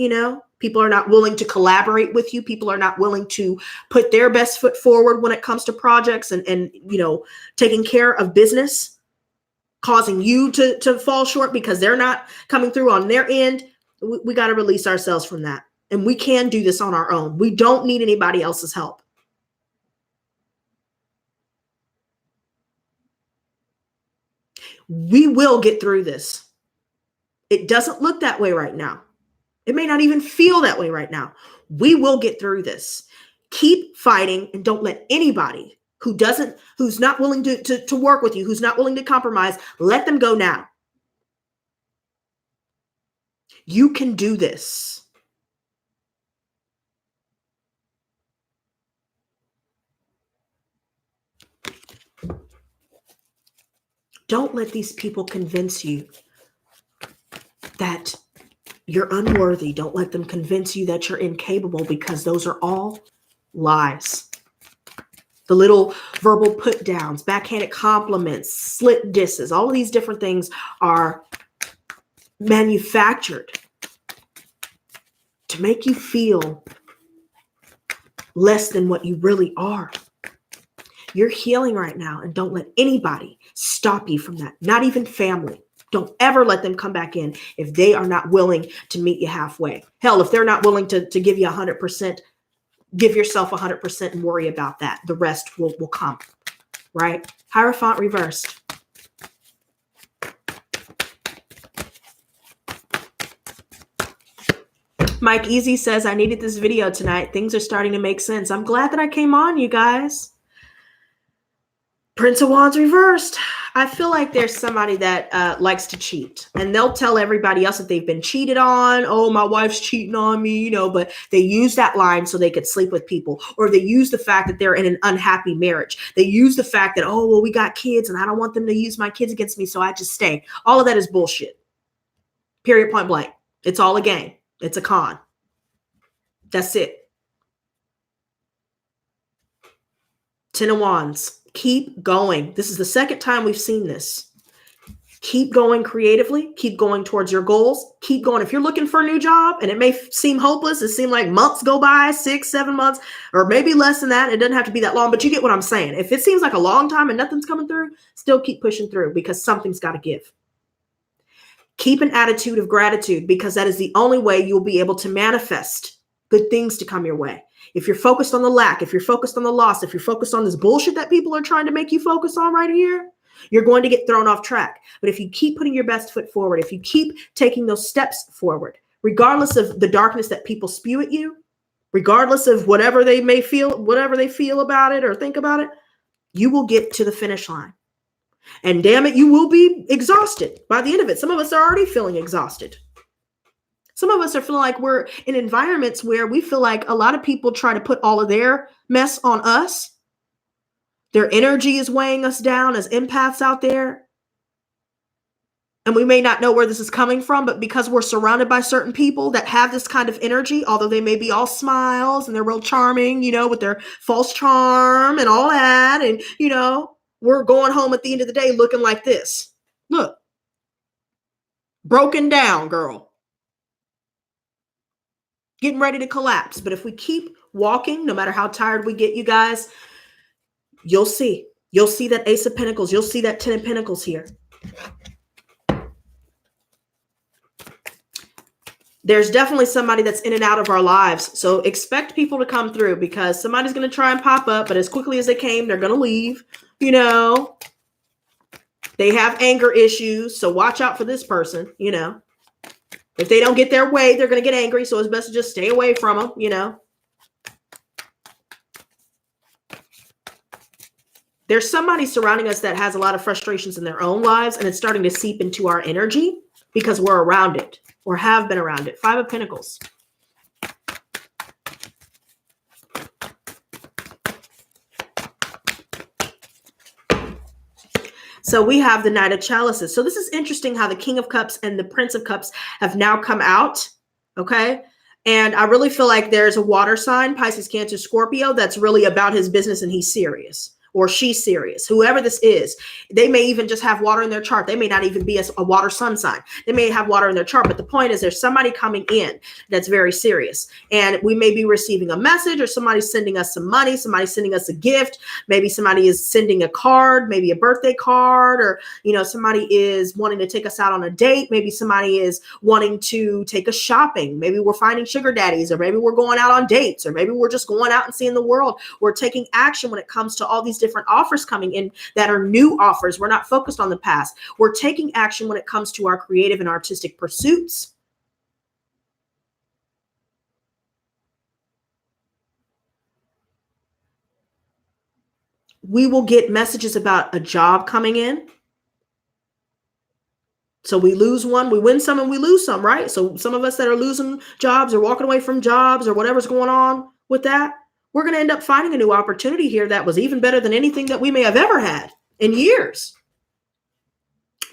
people are not willing to collaborate with you. People are not willing to put their best foot forward when it comes to projects and taking care of business, causing you to fall short because they're not coming through on their end. We got to release ourselves from that. And we can do this on our own. We don't need anybody else's help. We will get through this. It doesn't look that way right now. It may not even feel that way right now. We will get through this. Keep fighting and don't let anybody who's not willing to work with you, who's not willing to compromise, let them go now. You can do this. Don't let these people convince you that you're unworthy. Don't let them convince you that you're incapable, because those are all lies. The little verbal put downs, backhanded compliments, slit disses, all of these different things are manufactured to make you feel less than what you really are. You're healing right now, and don't let anybody stop you from that. Not even family. Don't ever let them come back in if they are not willing to meet you halfway. Hell, if they're not willing to give you 100%, give yourself 100% and worry about that. The rest will come, right? Hierophant reversed. Mike Easy says, I needed this video tonight. Things are starting to make sense. I'm glad that I came on, you guys. Prince of Wands reversed. I feel like there's somebody that likes to cheat, and they'll tell everybody else that they've been cheated on. Oh, my wife's cheating on me, but they use that line so they could sleep with people, or they use the fact that they're in an unhappy marriage. They use the fact that, oh, well, we got kids and I don't want them to use my kids against me, so I just stay. All of that is bullshit. Period, point blank. It's all a game. It's a con. That's it. 10 of Wands. Keep going. This is the second time we've seen this. Keep going creatively. Keep going towards your goals. Keep going. If you're looking for a new job and it may seem hopeless, it seems like months go by, 6, 7 months, or maybe less than that. It doesn't have to be that long, but you get what I'm saying. If it seems like a long time and nothing's coming through, still keep pushing through, because something's got to give. Keep an attitude of gratitude, because that is the only way you'll be able to manifest good things to come your way. If you're focused on the lack, if you're focused on the loss, if you're focused on this bullshit that people are trying to make you focus on right here, you're going to get thrown off track. But if you keep putting your best foot forward, if you keep taking those steps forward, regardless of the darkness that people spew at you, regardless of whatever they may feel, whatever they feel about it or think about it, you will get to the finish line. And damn it, you will be exhausted by the end of it. Some of us are already feeling exhausted. Some of us are feeling like we're in environments where we feel like a lot of people try to put all of their mess on us. Their energy is weighing us down as empaths out there. And we may not know where this is coming from, but because we're surrounded by certain people that have this kind of energy, although they may be all smiles and they're real charming, with their false charm and all that. And, we're going home at the end of the day looking like this. Look, broken down, girl. Getting ready to collapse. But if we keep walking, no matter how tired we get, you guys, you'll see. You'll see that Ace of Pentacles. You'll see that 10 of Pentacles here. There's definitely somebody that's in and out of our lives. So expect people to come through, because somebody's going to try and pop up, but as quickly as they came, they're going to leave. They have anger issues. So watch out for this person, If they don't get their way, they're going to get angry. So it's best to just stay away from them, There's somebody surrounding us that has a lot of frustrations in their own lives, and it's starting to seep into our energy because we're around it or have been around it. 5 of Pentacles. So we have the Knight of Chalices. So this is interesting how the King of Cups and the Prince of Cups have now come out. Okay. And I really feel like there's a water sign, Pisces, Cancer, Scorpio, that's really about his business, and he's serious. Or she's serious, whoever this is. They may even just have water in their chart. They may not even be a water sun sign. They may have water in their chart. But the point is, there's somebody coming in that's very serious. And we may be receiving a message, or somebody's sending us some money. Somebody's sending us a gift. Maybe somebody is sending a card, maybe a birthday card, or, somebody is wanting to take us out on a date. Maybe somebody is wanting to take us shopping. Maybe we're finding sugar daddies, or maybe we're going out on dates, or maybe we're just going out and seeing the world. We're taking action when it comes to all these different offers coming in that are new offers. We're not focused on the past. We're taking action when it comes to our creative and artistic pursuits. We will get messages about a job coming in. So we lose one, we win some, and we lose some, right? So some of us that are losing jobs or walking away from jobs or whatever's going on with that, we're going to end up finding a new opportunity here that was even better than anything that we may have ever had in years.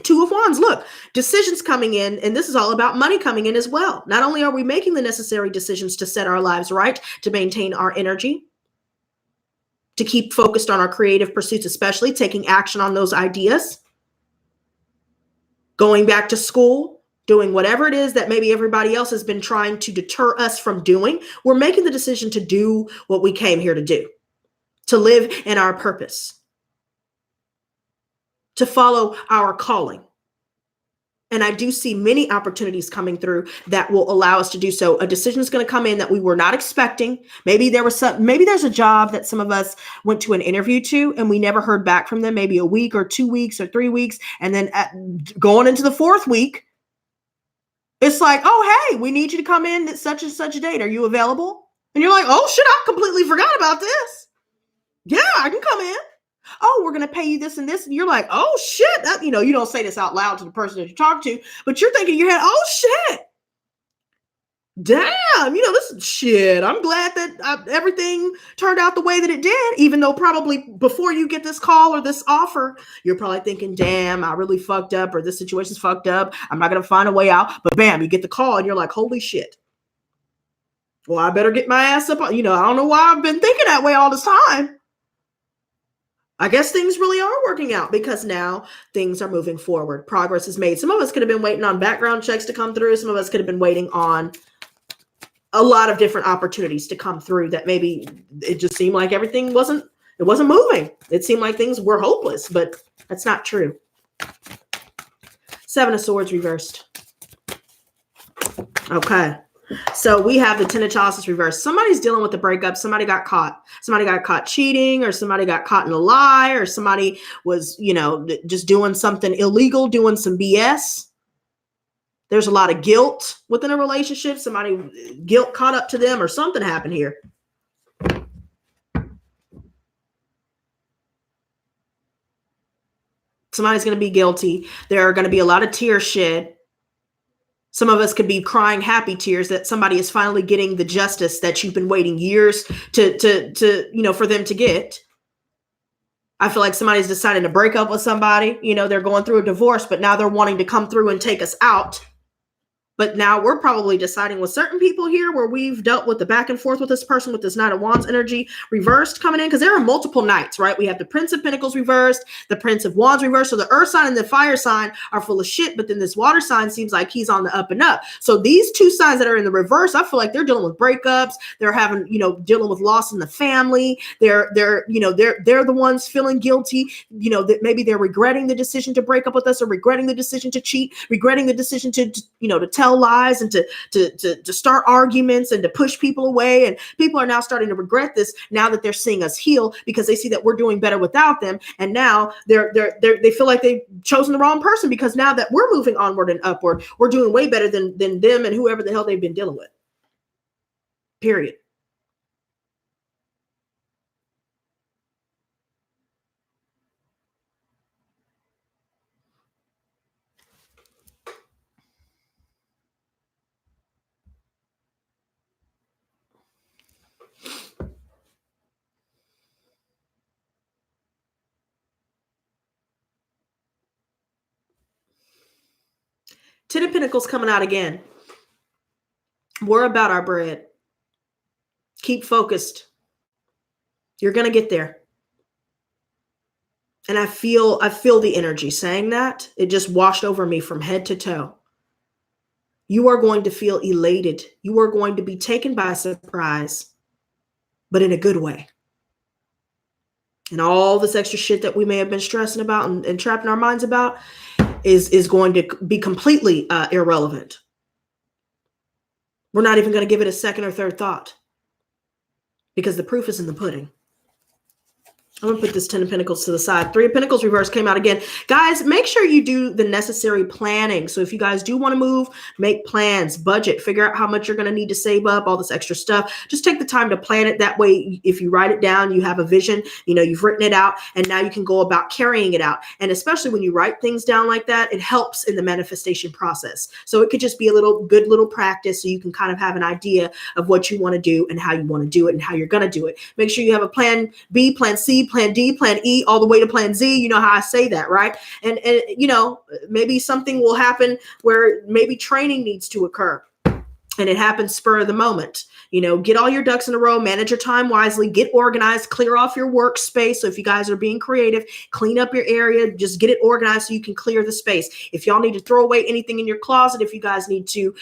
2 of Wands, look, decisions coming in, and this is all about money coming in as well. Not only are we making the necessary decisions to set our lives right, to maintain our energy, to keep focused on our creative pursuits, especially taking action on those ideas, going back to school, doing whatever it is that maybe everybody else has been trying to deter us from doing. We're making the decision to do what we came here to do, to live in our purpose, to follow our calling. And I do see many opportunities coming through that will allow us to do so. A decision is going to come in that we were not expecting. Maybe there's a job that some of us went to an interview to and we never heard back from them, maybe a week or 2 weeks or 3 weeks. And then going into the 4th week, It's like, oh, hey, we need you to come in at such and such a date. Are you available? And you're like, oh shit, I completely forgot about this. Yeah, I can come in. Oh, we're going to pay you this and this. And you're like, oh shit. That, you don't say this out loud to the person that you talk to, but you're thinking in your head, oh shit. Damn, this is shit. I'm glad that everything turned out the way that it did, even though probably before you get this call or this offer, you're probably thinking, damn, I really fucked up, or this situation's fucked up. I'm not going to find a way out. But bam, you get the call and you're like, holy shit. Well, I better get my ass up. I don't know why I've been thinking that way all this time. I guess things really are working out because now things are moving forward. Progress is made. Some of us could have been waiting on background checks to come through. Some of us could have been waiting on a lot of different opportunities to come through that maybe it just seemed like everything wasn't moving. It seemed like things were hopeless, but that's not true. Seven of Swords reversed. Okay. So we have the Ten of Chalices reversed. Somebody's dealing with the breakup. Somebody got caught. Somebody got caught cheating, or somebody got caught in a lie, or somebody was, just doing something illegal, doing some BS. There's a lot of guilt within a relationship. Guilt caught up to them, or something happened here. Somebody's going to be guilty. There are going to be a lot of tears shed. Some of us could be crying happy tears that somebody is finally getting the justice that you've been waiting years to for them to get. I feel like somebody's decided to break up with somebody. They're going through a divorce, but now they're wanting to come through and take us out. But now we're probably deciding with certain people here where we've dealt with the back and forth with this person with this Knight of Wands energy reversed coming in, because there are multiple knights, right? We have the Prince of Pentacles reversed, the Prince of Wands reversed. So the earth sign and the fire sign are full of shit, but then this water sign seems like he's on the up and up. So these two signs that are in the reverse, I feel like they're dealing with breakups. They're having, dealing with loss in the family. They're the ones feeling guilty, that maybe they're regretting the decision to break up with us, or regretting the decision to cheat, regretting the decision to tell lies and to start arguments and to push people away. And people are now starting to regret this now that they're seeing us heal, because they see that we're doing better without them. And now they feel like they've chosen the wrong person, because now that we're moving onward and upward, we're doing way better than them and whoever the hell they've been dealing with. Period. Ten of Pentacles coming out again. We're about our bread. Keep focused. You're going to get there. And I feel the energy saying that. It just washed over me from head to toe. You are going to feel elated. You are going to be taken by surprise, but in a good way. And all this extra shit that we may have been stressing about and trapping our minds about is going to be completely irrelevant. We're not even going to give it a second or third thought, because the proof is in the pudding. I'm going to put this Ten of Pentacles to the side. Three of Pentacles reverse came out again. Guys, make sure you do the necessary planning. So if you guys do want to move, make plans, budget, figure out how much you're going to need to save up, all this extra stuff. Just take the time to plan it. That way, if you write it down, you have a vision, you've written it out, and now you can go about carrying it out. And especially when you write things down like that, it helps in the manifestation process. So it could just be a good little practice, so you can kind of have an idea of what you want to do and how you want to do it and how you're going to do it. Make sure you have a plan B, plan C, plan D, plan E, all the way to plan Z. You know how I say that, right? And maybe something will happen where maybe training needs to occur, and it happens spur of the moment. Get all your ducks in a row, manage your time wisely, get organized, clear off your workspace. So if you guys are being creative, clean up your area, just get it organized so you can clear the space. If y'all need to throw away anything in your closet, if you guys need to,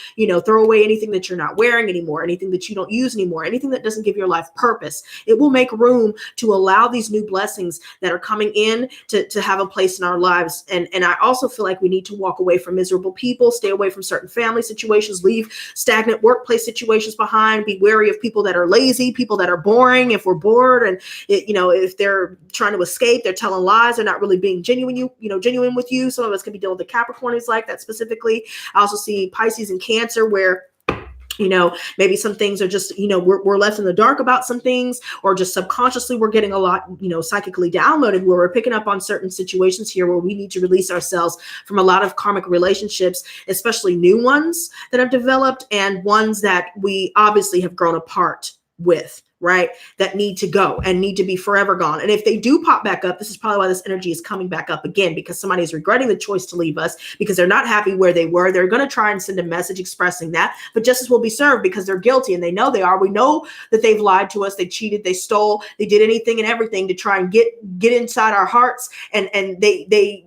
throw away anything that you're not wearing anymore, anything that you don't use anymore, anything that doesn't give your life purpose, it will make room to allow these new blessings that are coming in to have a place in our lives. And I also feel like we need to walk away from miserable people, stay away from certain family situations, leave stagnant stagnant workplace situations behind. Be wary of people that are lazy, people that are boring. If we're bored and if they're trying to escape, they're telling lies, they're not really being genuine with you. Some of us can be dealing with the Capricorns like that specifically. I also see Pisces and Cancer where maybe some things are just, we're left in the dark about some things, or just subconsciously we're getting a lot, psychically downloaded, where we're picking up on certain situations here where we need to release ourselves from a lot of karmic relationships, especially new ones that have developed and ones that we obviously have grown apart with, right? That need to go and need to be forever gone. And if they do pop back up, this is probably why this energy is coming back up again, because somebody is regretting the choice to leave us because they're not happy where they were. They're going to try and send a message expressing that, but justice will be served because they're guilty and they know they are. We know that they've lied to us. They cheated, they stole, they did anything and everything to try and get inside our hearts. And they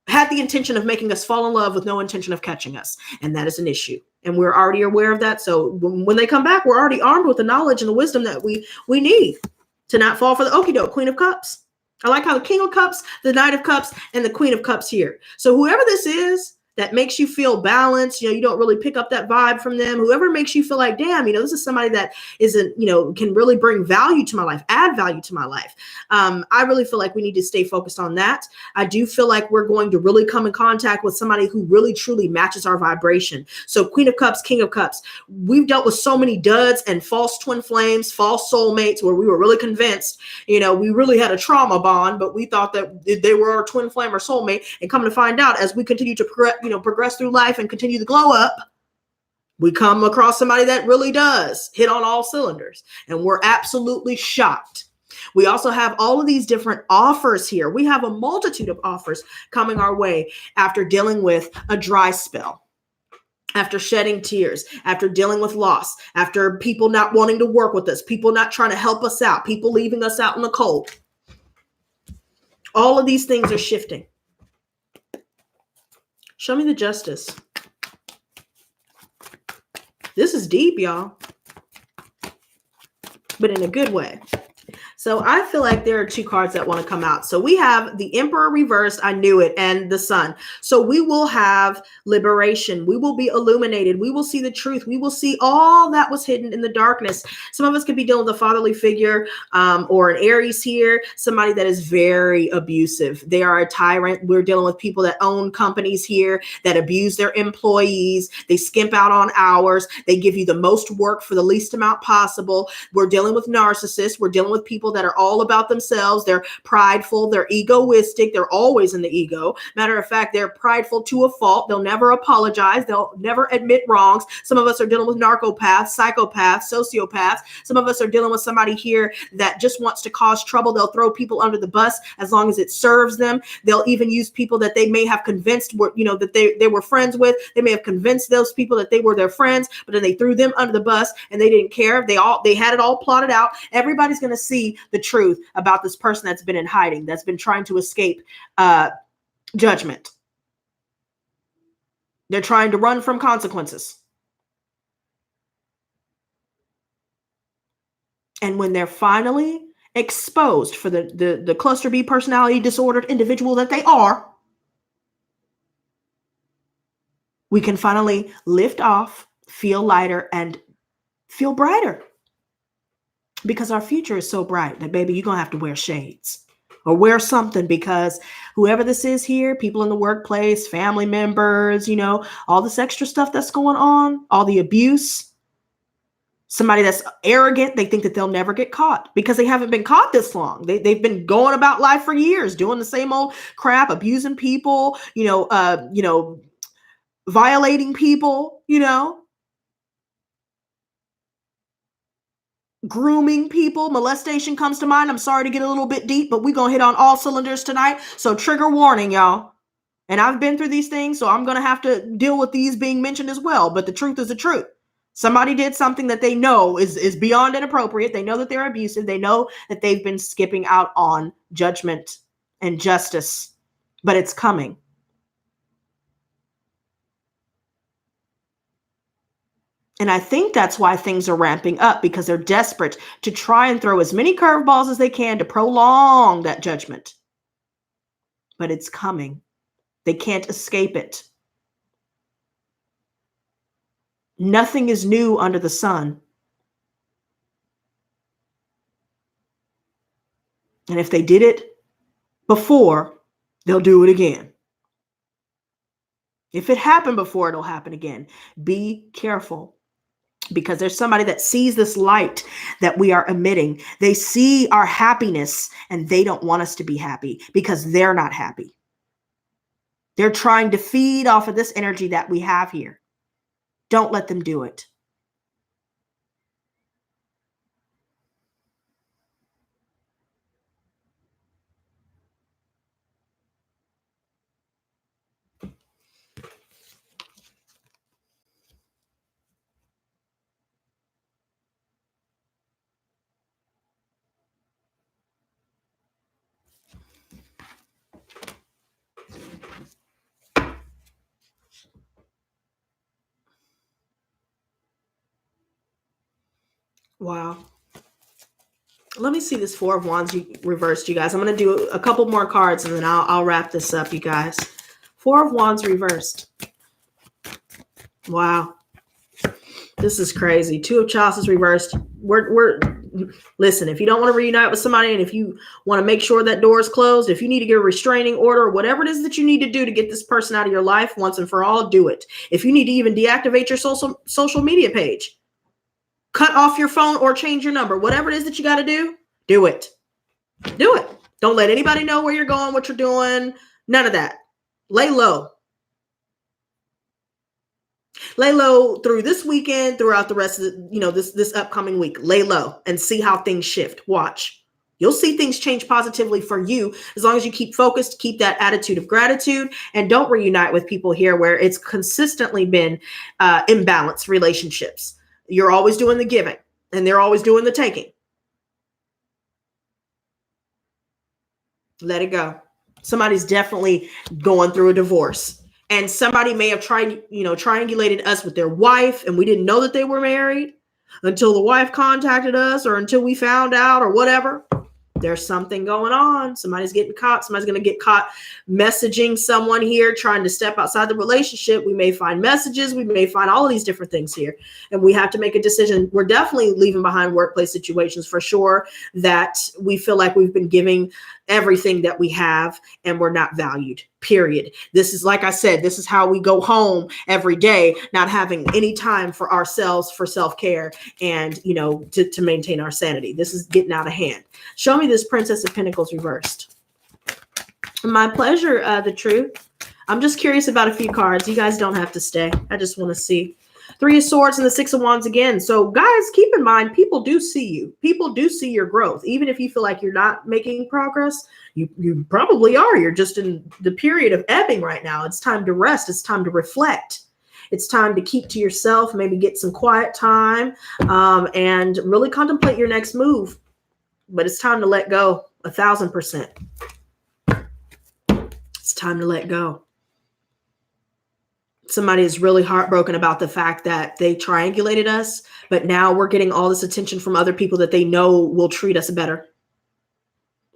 had the intention of making us fall in love with no intention of catching us. And that is an issue. And we're already aware of that. So when they come back, we're already armed with the knowledge and the wisdom that we need to not fall for the okie doke. Queen of Cups. I like how the King of Cups, the Knight of Cups, and the Queen of Cups here. So whoever this is that makes you feel balanced, you don't really pick up that vibe from them. Whoever makes you feel like, damn, this is somebody that isn't, can really bring value to my life, add value to my life. I really feel like we need to stay focused on that. I do feel like we're going to really come in contact with somebody who really truly matches our vibration. So Queen of Cups, King of Cups, we've dealt with so many duds and false twin flames, false soulmates, where we were really convinced, we really had a trauma bond, but we thought that they were our twin flame or soulmate. And come to find out, as we continue to progress through life and continue to glow up, we come across somebody that really does hit on all cylinders, and we're absolutely shocked. We also have all of these different offers here. We have a multitude of offers coming our way after dealing with a dry spell, after shedding tears, after dealing with loss, after people not wanting to work with us, people not trying to help us out, people leaving us out in the cold. All of these things are shifting. Show me the justice. This is deep, y'all, but in a good way. So I feel like there are two cards that want to come out. So we have the Emperor reversed, I knew it, and the Sun. So we will have liberation. We will be illuminated. We will see the truth. We will see all that was hidden in the darkness. Some of us could be dealing with a fatherly figure or an Aries here, somebody that is very abusive. They are a tyrant. We're dealing with people that own companies here that abuse their employees. They skimp out on hours. They give you the most work for the least amount possible. We're dealing with narcissists. We're dealing with people that are all about themselves. They're prideful. They're egoistic. They're always in the ego. Matter of fact, they're prideful to a fault. They'll never apologize. They'll never admit wrongs. Some of us are dealing with narcopaths, psychopaths, sociopaths. Some of us are dealing with somebody here that just wants to cause trouble. They'll throw people under the bus as long as it serves them. They'll even use people that they may have convinced were, that they were friends with. They may have convinced those people that they were their friends, but then they threw them under the bus and they didn't care. They had it all plotted out. Everybody's going to see the truth about this person that's been in hiding, that's been trying to escape judgment. They're trying to run from consequences. And when they're finally exposed for the cluster B personality disordered individual that they are, we can finally lift off, feel lighter, and feel brighter. Because our future is so bright that, baby, you're going to have to wear shades or wear something, because whoever this is here, people in the workplace, family members, all this extra stuff that's going on, all the abuse, somebody that's arrogant, they think that they'll never get caught because they haven't been caught this long. They've been going about life for years, doing the same old crap, abusing people, violating people, grooming people. Molestation comes to mind. I'm sorry to get a little bit deep, but we're going to hit on all cylinders tonight. So trigger warning, y'all. And I've been through these things, so I'm going to have to deal with these being mentioned as well. But the truth is the truth. Somebody did something that they know is beyond inappropriate. They know that they're abusive. They know that they've been skipping out on judgment and justice, but it's coming. And I think that's why things are ramping up, because they're desperate to try and throw as many curveballs as they can to prolong that judgment. But it's coming. They can't escape it. Nothing is new under the sun. And if they did it before, they'll do it again. If it happened before, it'll happen again. Be careful, because there's somebody that sees this light that we are emitting. They see our happiness and they don't want us to be happy because they're not happy. They're trying to feed off of this energy that we have here. Don't let them do it. Wow. Let me see this Four of Wands reversed, you guys. I'm going to do a couple more cards and then I'll wrap this up, you guys. Four of Wands reversed. Wow. This is crazy. Two of Chalices reversed. Listen, if you don't want to reunite with somebody and if you want to make sure that door is closed, if you need to get a restraining order, whatever it is that you need to do to get this person out of your life once and for all, do it. If you need to even deactivate your social media page, cut off your phone or change your number, whatever it is that you got to do it. Do it. Don't let anybody know where you're going, what you're doing. None of that. Lay low. Lay low through this weekend, throughout the rest of the, this upcoming week. Lay low and see how things shift. Watch. You'll see things change positively for you as long as you keep focused, keep that attitude of gratitude, and don't reunite with people here where it's consistently been imbalanced relationships. You're always doing the giving and they're always doing the taking. Let it go. Somebody's definitely going through a divorce. And somebody may have triangulated us with their wife, and we didn't know that they were married until the wife contacted us or until we found out or whatever. There's something going on. Somebody's getting caught. Somebody's going to get caught messaging someone here, trying to step outside the relationship. We may find messages. We may find all of these different things here. And we have to make a decision. We're definitely leaving behind workplace situations for sure that we feel like we've been giving everything that we have and we're not valued, period. This is, like I said, this is how we go home every day, not having any time for ourselves, for self-care and, to maintain our sanity. This is getting out of hand. Show me this Princess of Pentacles reversed. My pleasure, the truth. I'm just curious about a few cards. You guys don't have to stay. I just want to see. Three of Swords and the Six of Wands again. So guys, keep in mind, people do see you. People do see your growth. Even if you feel like you're not making progress, you probably are. You're just in the period of ebbing right now. It's time to rest. It's time to reflect. It's time to keep to yourself, maybe get some quiet time, and really contemplate your next move. But it's time to let go 1,000%. It's time to let go. Somebody is really heartbroken about the fact that they triangulated us, but now we're getting all this attention from other people that they know will treat us better.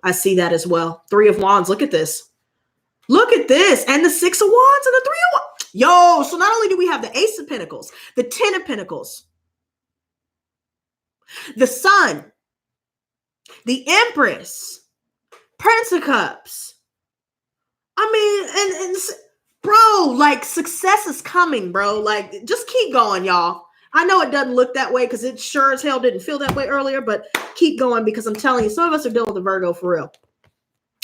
I see that as well. Three of Wands. Look at this. Look at this. And the Six of Wands and the Three of Wands. Yo, so not only do we have the Ace of Pentacles, the Ten of Pentacles, the Sun, the Empress, Prince of Cups. I mean, and bro, like success is coming, bro. Like just keep going, y'all. I know it doesn't look that way because it sure as hell didn't feel that way earlier, but keep going because I'm telling you, some of us are dealing with a Virgo for real.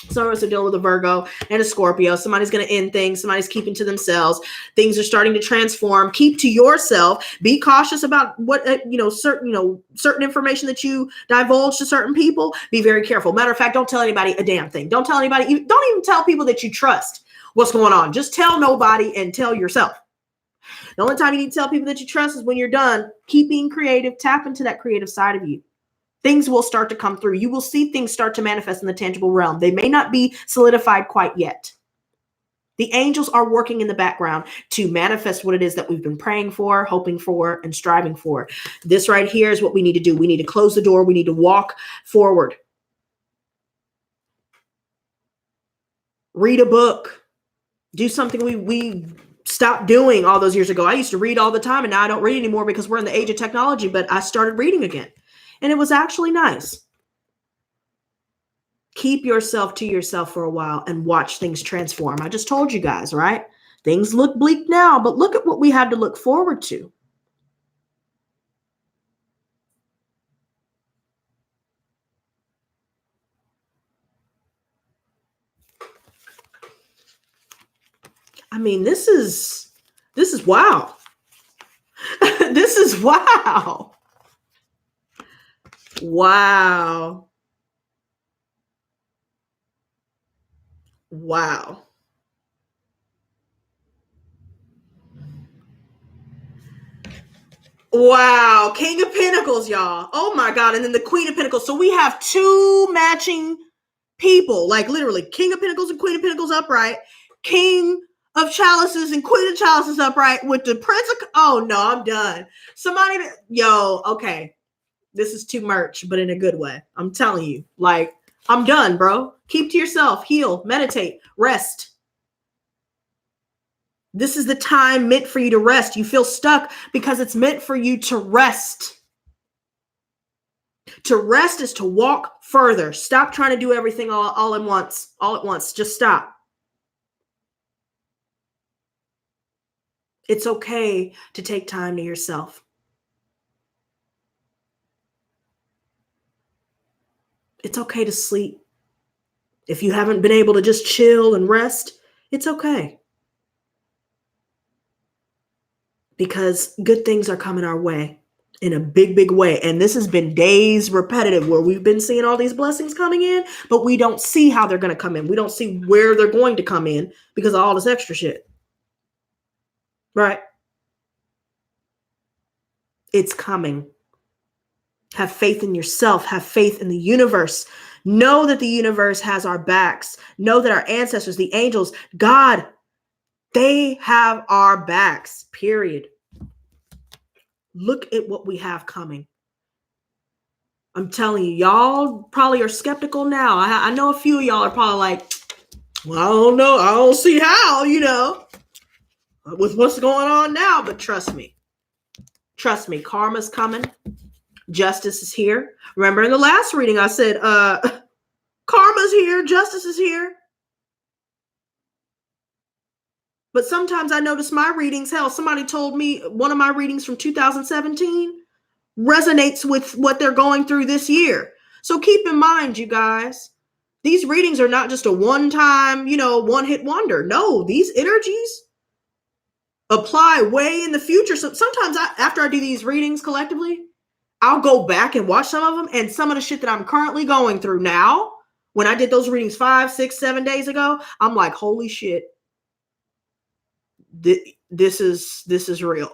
Some of us are dealing with a Virgo and a Scorpio. Somebody's going to end things. Somebody's keeping to themselves. Things are starting to transform. Keep to yourself. Be cautious about what, certain information that you divulge to certain people. Be very careful. Matter of fact, don't tell anybody a damn thing. Don't tell anybody. Don't even tell people that you trust what's going on. Just tell nobody and tell yourself. The only time you need to tell people that you trust is when you're done. Keep being creative. Tap into that creative side of you. Things will start to come through. You will see things start to manifest in the tangible realm. They may not be solidified quite yet. The angels are working in the background to manifest what it is that we've been praying for, hoping for, and striving for. This right here is what we need to do. We need to close the door. We need to walk forward. Read a book. Do something we stopped doing all those years ago. I used to read all the time, and now I don't read anymore because we're in the age of technology, but I started reading again. And it was actually nice. Keep yourself to yourself for a while and watch things transform. I just told you guys, right? Things look bleak now, but look at what we have to look forward to. I mean, this is wow. This is wow. Wow. Wow. Wow. King of Pentacles, y'all. Oh my God. And then the Queen of Pentacles. So we have two matching people, like literally King of Pentacles and Queen of Pentacles upright, King of Chalices and Queen of Chalices upright with the Prince of, oh no, I'm done. Somebody, yo, okay. This is too much, but in a good way. I'm telling you, like, I'm done, bro. Keep to yourself, heal, meditate, rest. This is the time meant for you to rest. You feel stuck because it's meant for you to rest. To rest is to walk further. Stop trying to do everything all at once. Just stop. It's okay to take time to yourself. It's okay to sleep. If you haven't been able to just chill and rest, it's okay. Because good things are coming our way in a big, big way. And this has been days repetitive where we've been seeing all these blessings coming in, but we don't see how they're going to come in. We don't see where they're going to come in because of all this extra shit. Right? It's coming. Have faith in yourself. Have faith in the universe. Know that the universe has our backs. Know that our ancestors, the angels, God, they have our backs, period. Look at what we have coming. I'm telling you, y'all probably are skeptical now. I know a few of y'all are probably like, well, I don't know. I don't see how, with what's going on now. But trust me, karma's coming. Justice is here. Remember in the last reading, I said, karma's here. Justice is here. But sometimes I notice my readings, hell, somebody told me one of my readings from 2017 resonates with what they're going through this year. So keep in mind, you guys, these readings are not just a one-time, one-hit wonder. No, these energies apply way in the future. So sometimes after I do these readings collectively, I'll go back and watch some of them, and some of the shit that I'm currently going through now, when I did those readings 5, 6, 7 days ago, I'm like, holy shit. This is real.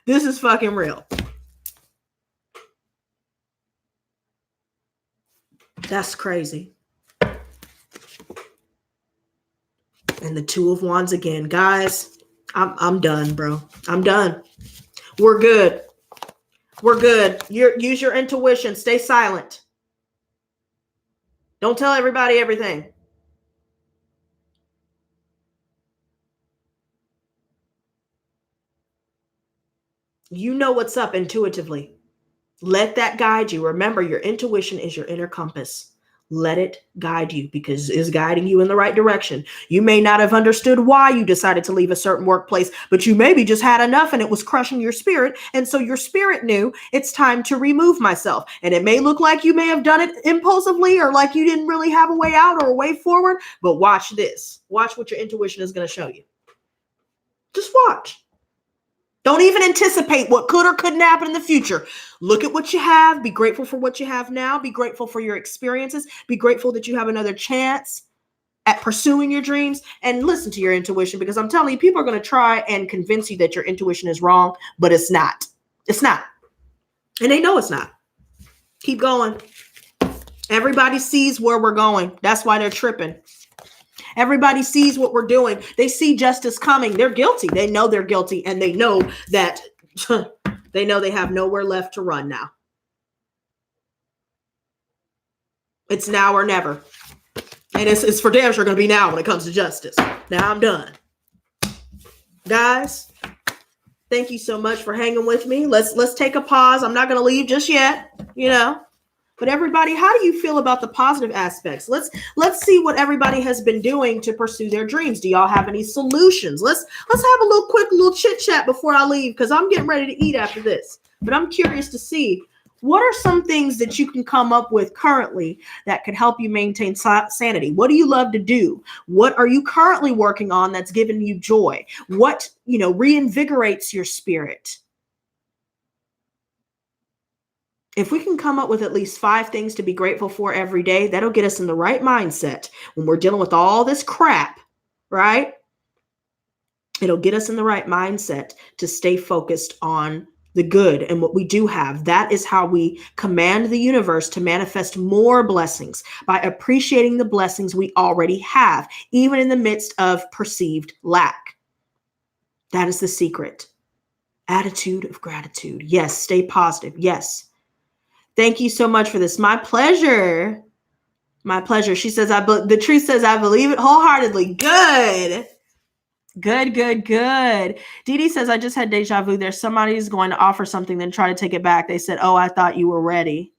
This is fucking real. That's crazy. And the Two of Wands again. Guys, I'm done, bro. I'm done. We're good. We're good. Use your intuition. Stay silent. Don't tell everybody everything. You know what's up intuitively. Let that guide you. Remember, your intuition is your inner compass. Let it guide you because it's guiding you in the right direction. You may not have understood why you decided to leave a certain workplace, but you maybe just had enough and it was crushing your spirit. And so your spirit knew it's time to remove myself. And it may look like you may have done it impulsively or like you didn't really have a way out or a way forward, but watch this. Watch what your intuition is going to show you. Just watch. Don't even anticipate what could or couldn't happen in the future. Look at what you have. Be grateful for what you have now. Be grateful for your experiences. Be grateful that you have another chance at pursuing your dreams, and listen to your intuition, because I'm telling you, people are going to try and convince you that your intuition is wrong, but it's not. It's not. And they know it's not. Keep going. Everybody sees where we're going. That's why they're tripping. Everybody sees what we're doing. They see justice coming. They're guilty. They know they're guilty, and they know that they know they have nowhere left to run now. It's now or never. And it's for damn sure going to be now when it comes to justice. Now I'm done. Guys, thank you so much for hanging with me. Let's take a pause. I'm not going to leave just yet, you know. But everybody, how do you feel about the positive aspects? Let's see what everybody has been doing to pursue their dreams. Do y'all have any solutions? Let's have a little chit chat before I leave, because I'm getting ready to eat after this. But I'm curious to see, what are some things that you can come up with currently that could help you maintain sanity? What do you love to do? What are you currently working on that's giving you joy? What, reinvigorates your spirit? If we can come up with at least 5 things to be grateful for every day, that'll get us in the right mindset when we're dealing with all this crap, right? It'll get us in the right mindset to stay focused on the good and what we do have. That is how we command the universe to manifest more blessings, by appreciating the blessings we already have, even in the midst of perceived lack. That is the secret. Attitude of gratitude. Yes. Stay positive. Yes. Thank you so much for this. My pleasure. My pleasure. She says, the truth says, I believe it wholeheartedly. Good. Good, good, good. Dee Dee says, I just had deja vu. There's somebody who's going to offer something, then try to take it back. They said, oh, I thought you were ready.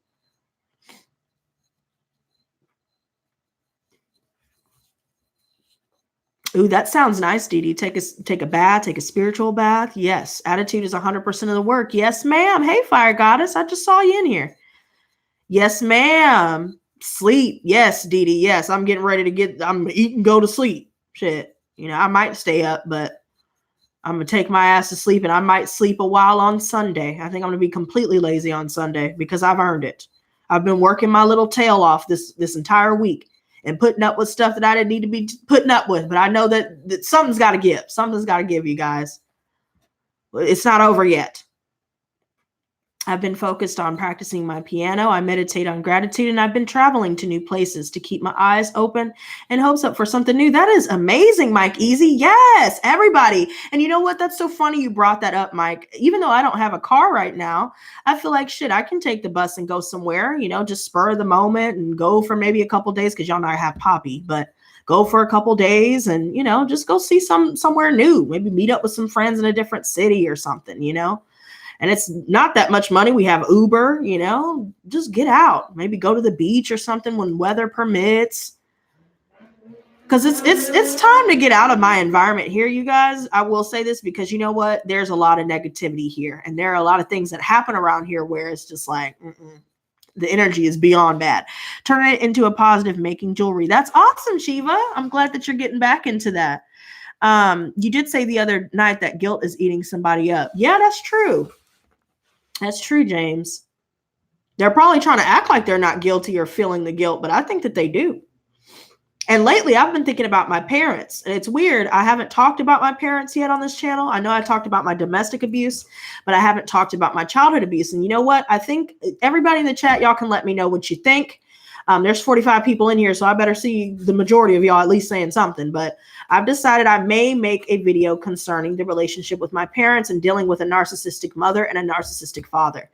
Ooh, that sounds nice, Dee Dee. Take a bath, take a spiritual bath. Yes. Attitude is 100% of the work. Yes, ma'am. Hey, Fire Goddess. I just saw you in here. Yes, ma'am. Sleep. Yes, Dee Dee. Yes, I'm getting ready to I'm eat and go to sleep. Shit. I might stay up, but I'm going to take my ass to sleep, and I might sleep a while on Sunday. I think I'm going to be completely lazy on Sunday because I've earned it. I've been working my little tail off this entire week and putting up with stuff that I didn't need to be putting up with. But I know that something's got to give. Something's got to give, you guys. It's not over yet. I've been focused on practicing my piano. I meditate on gratitude, and I've been traveling to new places to keep my eyes open and hopes up for something new. That is amazing, Mike Easy. Yes, everybody. And you know what? That's so funny you brought that up, Mike. Even though I don't have a car right now, I feel like shit, I can take the bus and go somewhere, just spur of the moment and go for maybe a couple days, because y'all know I have Poppy, but go for a couple days and, just go see somewhere new. Maybe meet up with some friends in a different city or something, And it's not that much money. We have Uber, just get out. Maybe go to the beach or something when weather permits. Because it's time to get out of my environment here, you guys. I will say this because you know what? There's a lot of negativity here. And there are a lot of things that happen around here where it's just like, the energy is beyond bad. Turn it into a positive, making jewelry. That's awesome, Shiva. I'm glad that you're getting back into that. You did say the other night that guilt is eating somebody up. Yeah, that's true. That's true, James. They're probably trying to act like they're not guilty or feeling the guilt, but I think that they do. And lately, I've been thinking about my parents. And it's weird. I haven't talked about my parents yet on this channel. I know I talked about my domestic abuse, but I haven't talked about my childhood abuse. And you know what? I think everybody in the chat, y'all can let me know what you think. There's 45 people in here, so I better see the majority of y'all at least saying something. But I've decided I may make a video concerning the relationship with my parents and dealing with a narcissistic mother and a narcissistic father.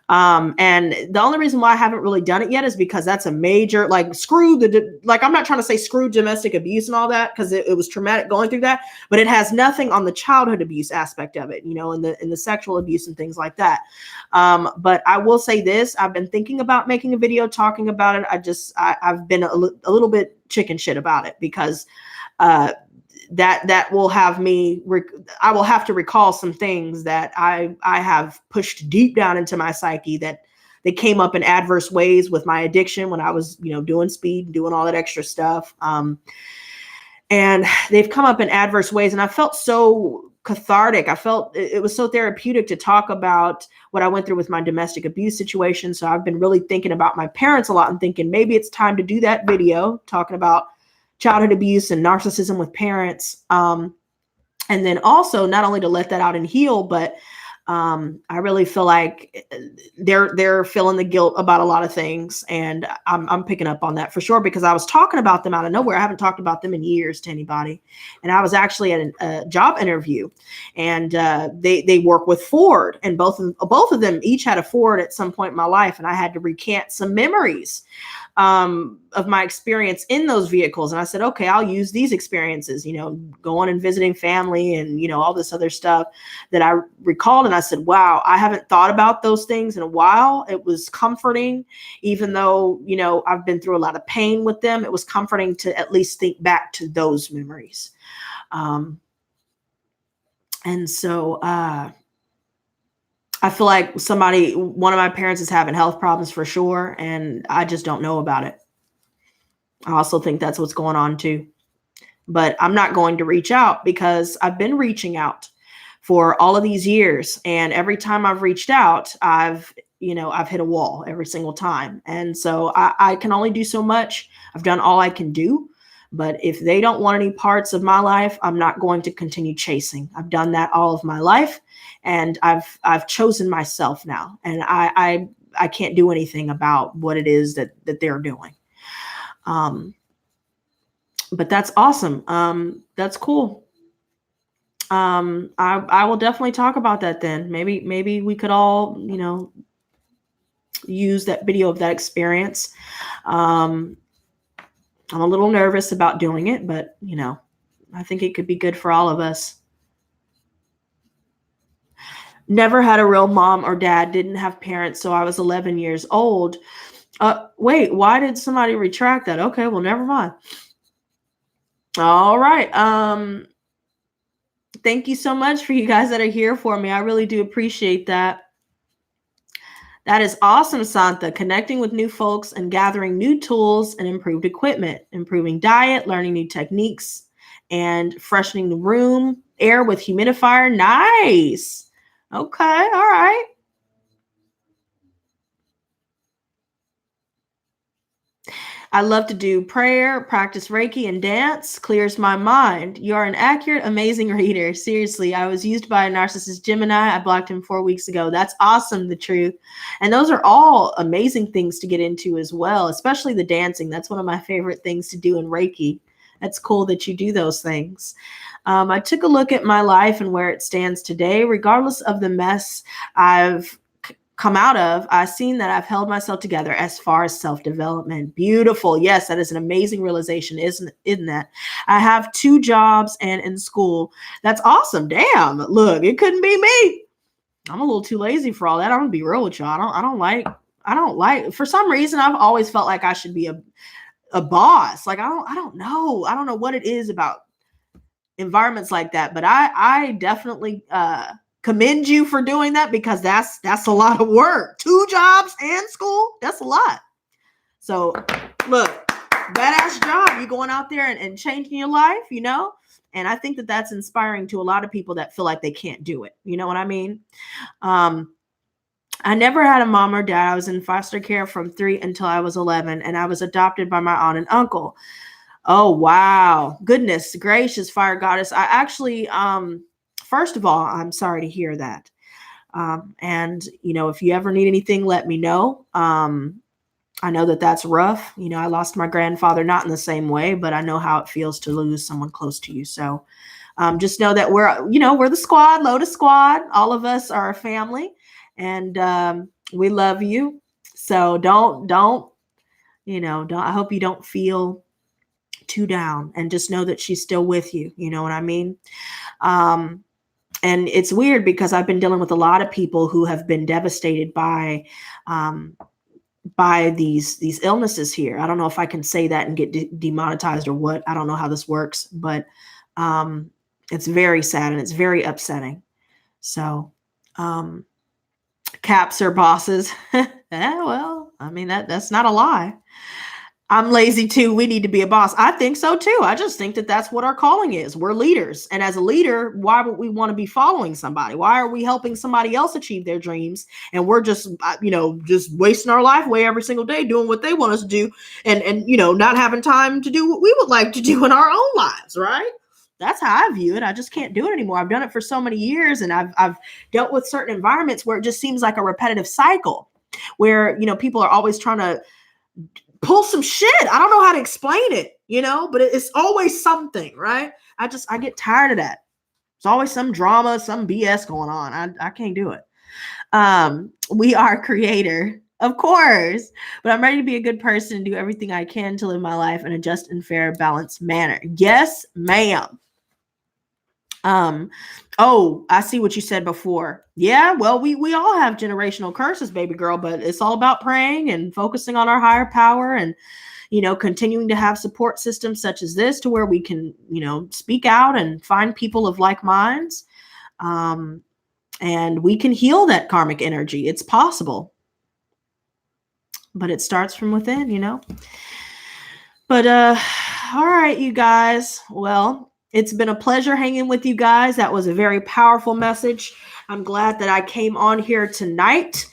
And the only reason why I haven't really done it yet is because that's a major, I'm not trying to say screw domestic abuse and all that, because it was traumatic going through that, but it has nothing on the childhood abuse aspect of it, in the sexual abuse and things like that. But I will say this, I've been thinking about making a video talking about it. I've been a little bit chicken shit about it because, that will have me, I will have to recall some things that I have pushed deep down into my psyche that they came up in adverse ways with my addiction when I was, doing speed and doing all that extra stuff. And they've come up in adverse ways. And I felt so cathartic. I felt it was so therapeutic to talk about what I went through with my domestic abuse situation. So I've been really thinking about my parents a lot and thinking maybe it's time to do that video talking about childhood abuse and narcissism with parents. And then also not only to let that out and heal, but I really feel like they're feeling the guilt about a lot of things, and I'm picking up on that for sure, because I was talking about them out of nowhere. I haven't talked about them in years to anybody, and I was actually at a job interview, and they work with Ford, and both of them each had a Ford at some point in my life, and I had to recant some memories of my experience in those vehicles. And I said, okay, I'll use these experiences, going and visiting family and, all this other stuff that I recalled. And I said, wow, I haven't thought about those things in a while. It was comforting, even though, I've been through a lot of pain with them. It was comforting to at least think back to those memories. And so, I feel like one of my parents is having health problems for sure, and I just don't know about it. I also think that's what's going on too. But I'm not going to reach out, because I've been reaching out for all of these years, and every time I've reached out, I've hit a wall every single time. And so I can only do so much. I've done all I can do. But if they don't want any parts of my life, I'm not going to continue chasing. I've done that all of my life, and I've chosen myself now, and I can't do anything about what it is that they're doing. But that's awesome. That's cool. I will definitely talk about that then. Maybe we could all, use that video of that experience. I'm a little nervous about doing it, but, I think it could be good for all of us. Never had a real mom or dad, didn't have parents, so I was 11 years old. Wait, why did somebody retract that? Okay, well, never mind. All right. Thank you so much for you guys that are here for me. I really do appreciate that. That is awesome, Santha. Connecting with new folks and gathering new tools and improved equipment, improving diet, learning new techniques, and freshening the room air with humidifier. Nice. Okay. All right. I love to do prayer, practice Reiki, and dance. Clears my mind. You are an accurate, amazing reader. Seriously, I was used by a narcissist Gemini. I blocked him 4 weeks ago. That's awesome, the truth. And those are all amazing things to get into as well, especially the dancing. That's one of my favorite things to do in Reiki. That's cool that you do those things. I took a look at my life and where it stands today. Regardless of the mess I've come out of, I've seen that I've held myself together as far as self-development. Beautiful. Yes, that is an amazing realization, isn't that? I have 2 jobs and in school. That's awesome. Damn. Look, it couldn't be me. I'm a little too lazy for all that. I'm gonna be real with y'all. I don't like, for some reason, I've always felt like I should be a boss. Like, I don't know. I don't know what it is about environments like that, but I definitely, commend you for doing that, because that's a lot of work. 2 jobs and school, that's a lot. So look, badass job. You going out there and changing your life, and I think that that's inspiring to a lot of people that feel like they can't do it. You know what I mean? I never had a mom or dad. I was in foster care from 3 until I was 11, and I was adopted by my aunt and uncle. Oh, wow. Goodness gracious, fire goddess. I actually, first of all, I'm sorry to hear that. And, if you ever need anything, let me know. I know that that's rough. I lost my grandfather, not in the same way, but I know how it feels to lose someone close to you. So just know that we're the squad, Lotus Squad. All of us are a family, and we love you. So don't, I hope you don't feel too down, and just know that she's still with you. You know what I mean? And it's weird, because I've been dealing with a lot of people who have been devastated by these illnesses here. I don't know if I can say that and get demonetized or what. I don't know how this works, but it's very sad and it's very upsetting. So caps are bosses. Well, I mean, that's not a lie. I'm lazy too. We need to be a boss. I think so too. I just think that that's what our calling is. We're leaders. And as a leader, why would we want to be following somebody? Why are we helping somebody else achieve their dreams? And we're just, just wasting our life away every single day doing what they want us to do, and not having time to do what we would like to do in our own lives, right? That's how I view it. I just can't do it anymore. I've done it for so many years, and I've dealt with certain environments where it just seems like a repetitive cycle where, people are always trying to pull some shit. I don't know how to explain it, but it's always something, right? I get tired of that. There's always some drama, some BS going on. I can't do it. We are creator, of course, but I'm ready to be a good person and do everything I can to live my life in a just and fair, balanced manner. Yes, ma'am. Oh, I see what you said before. Yeah, well, we all have generational curses, baby girl, but it's all about praying and focusing on our higher power and, continuing to have support systems such as this to where we can, speak out and find people of like minds. And we can heal that karmic energy. It's possible, but it starts from within. But, all right, you guys. Well, it's been a pleasure hanging with you guys. That was a very powerful message. I'm glad that I came on here tonight.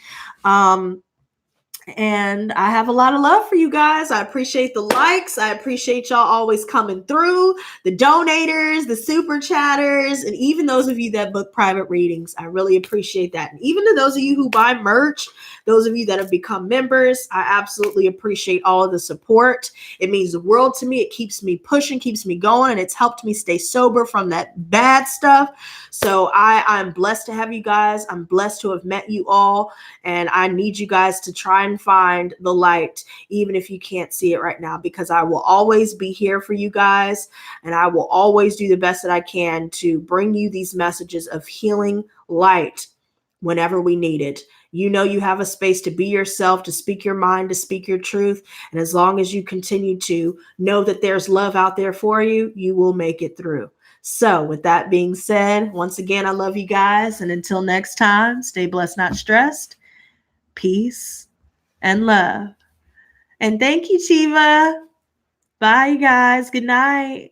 And I have a lot of love for you guys. I appreciate the likes. I appreciate y'all always coming through, the donators, the super chatters, and even those of you that book private readings. I really appreciate that. And even to those of you who buy merch, those of you that have become members, I absolutely appreciate all of the support. It means the world to me. It keeps me pushing, keeps me going, and it's helped me stay sober from that bad stuff. So I'm blessed to have you guys. I'm blessed to have met you all. And I need you guys to try and find the light, even if you can't see it right now, because I will always be here for you guys. And I will always do the best that I can to bring you these messages of healing light whenever we need it. You have a space to be yourself, to speak your mind, to speak your truth. And as long as you continue to know that there's love out there for you, you will make it through. So with that being said, once again, I love you guys. And until next time, stay blessed, not stressed. Peace and love. And thank you, Chiva. Bye, you guys. Good night.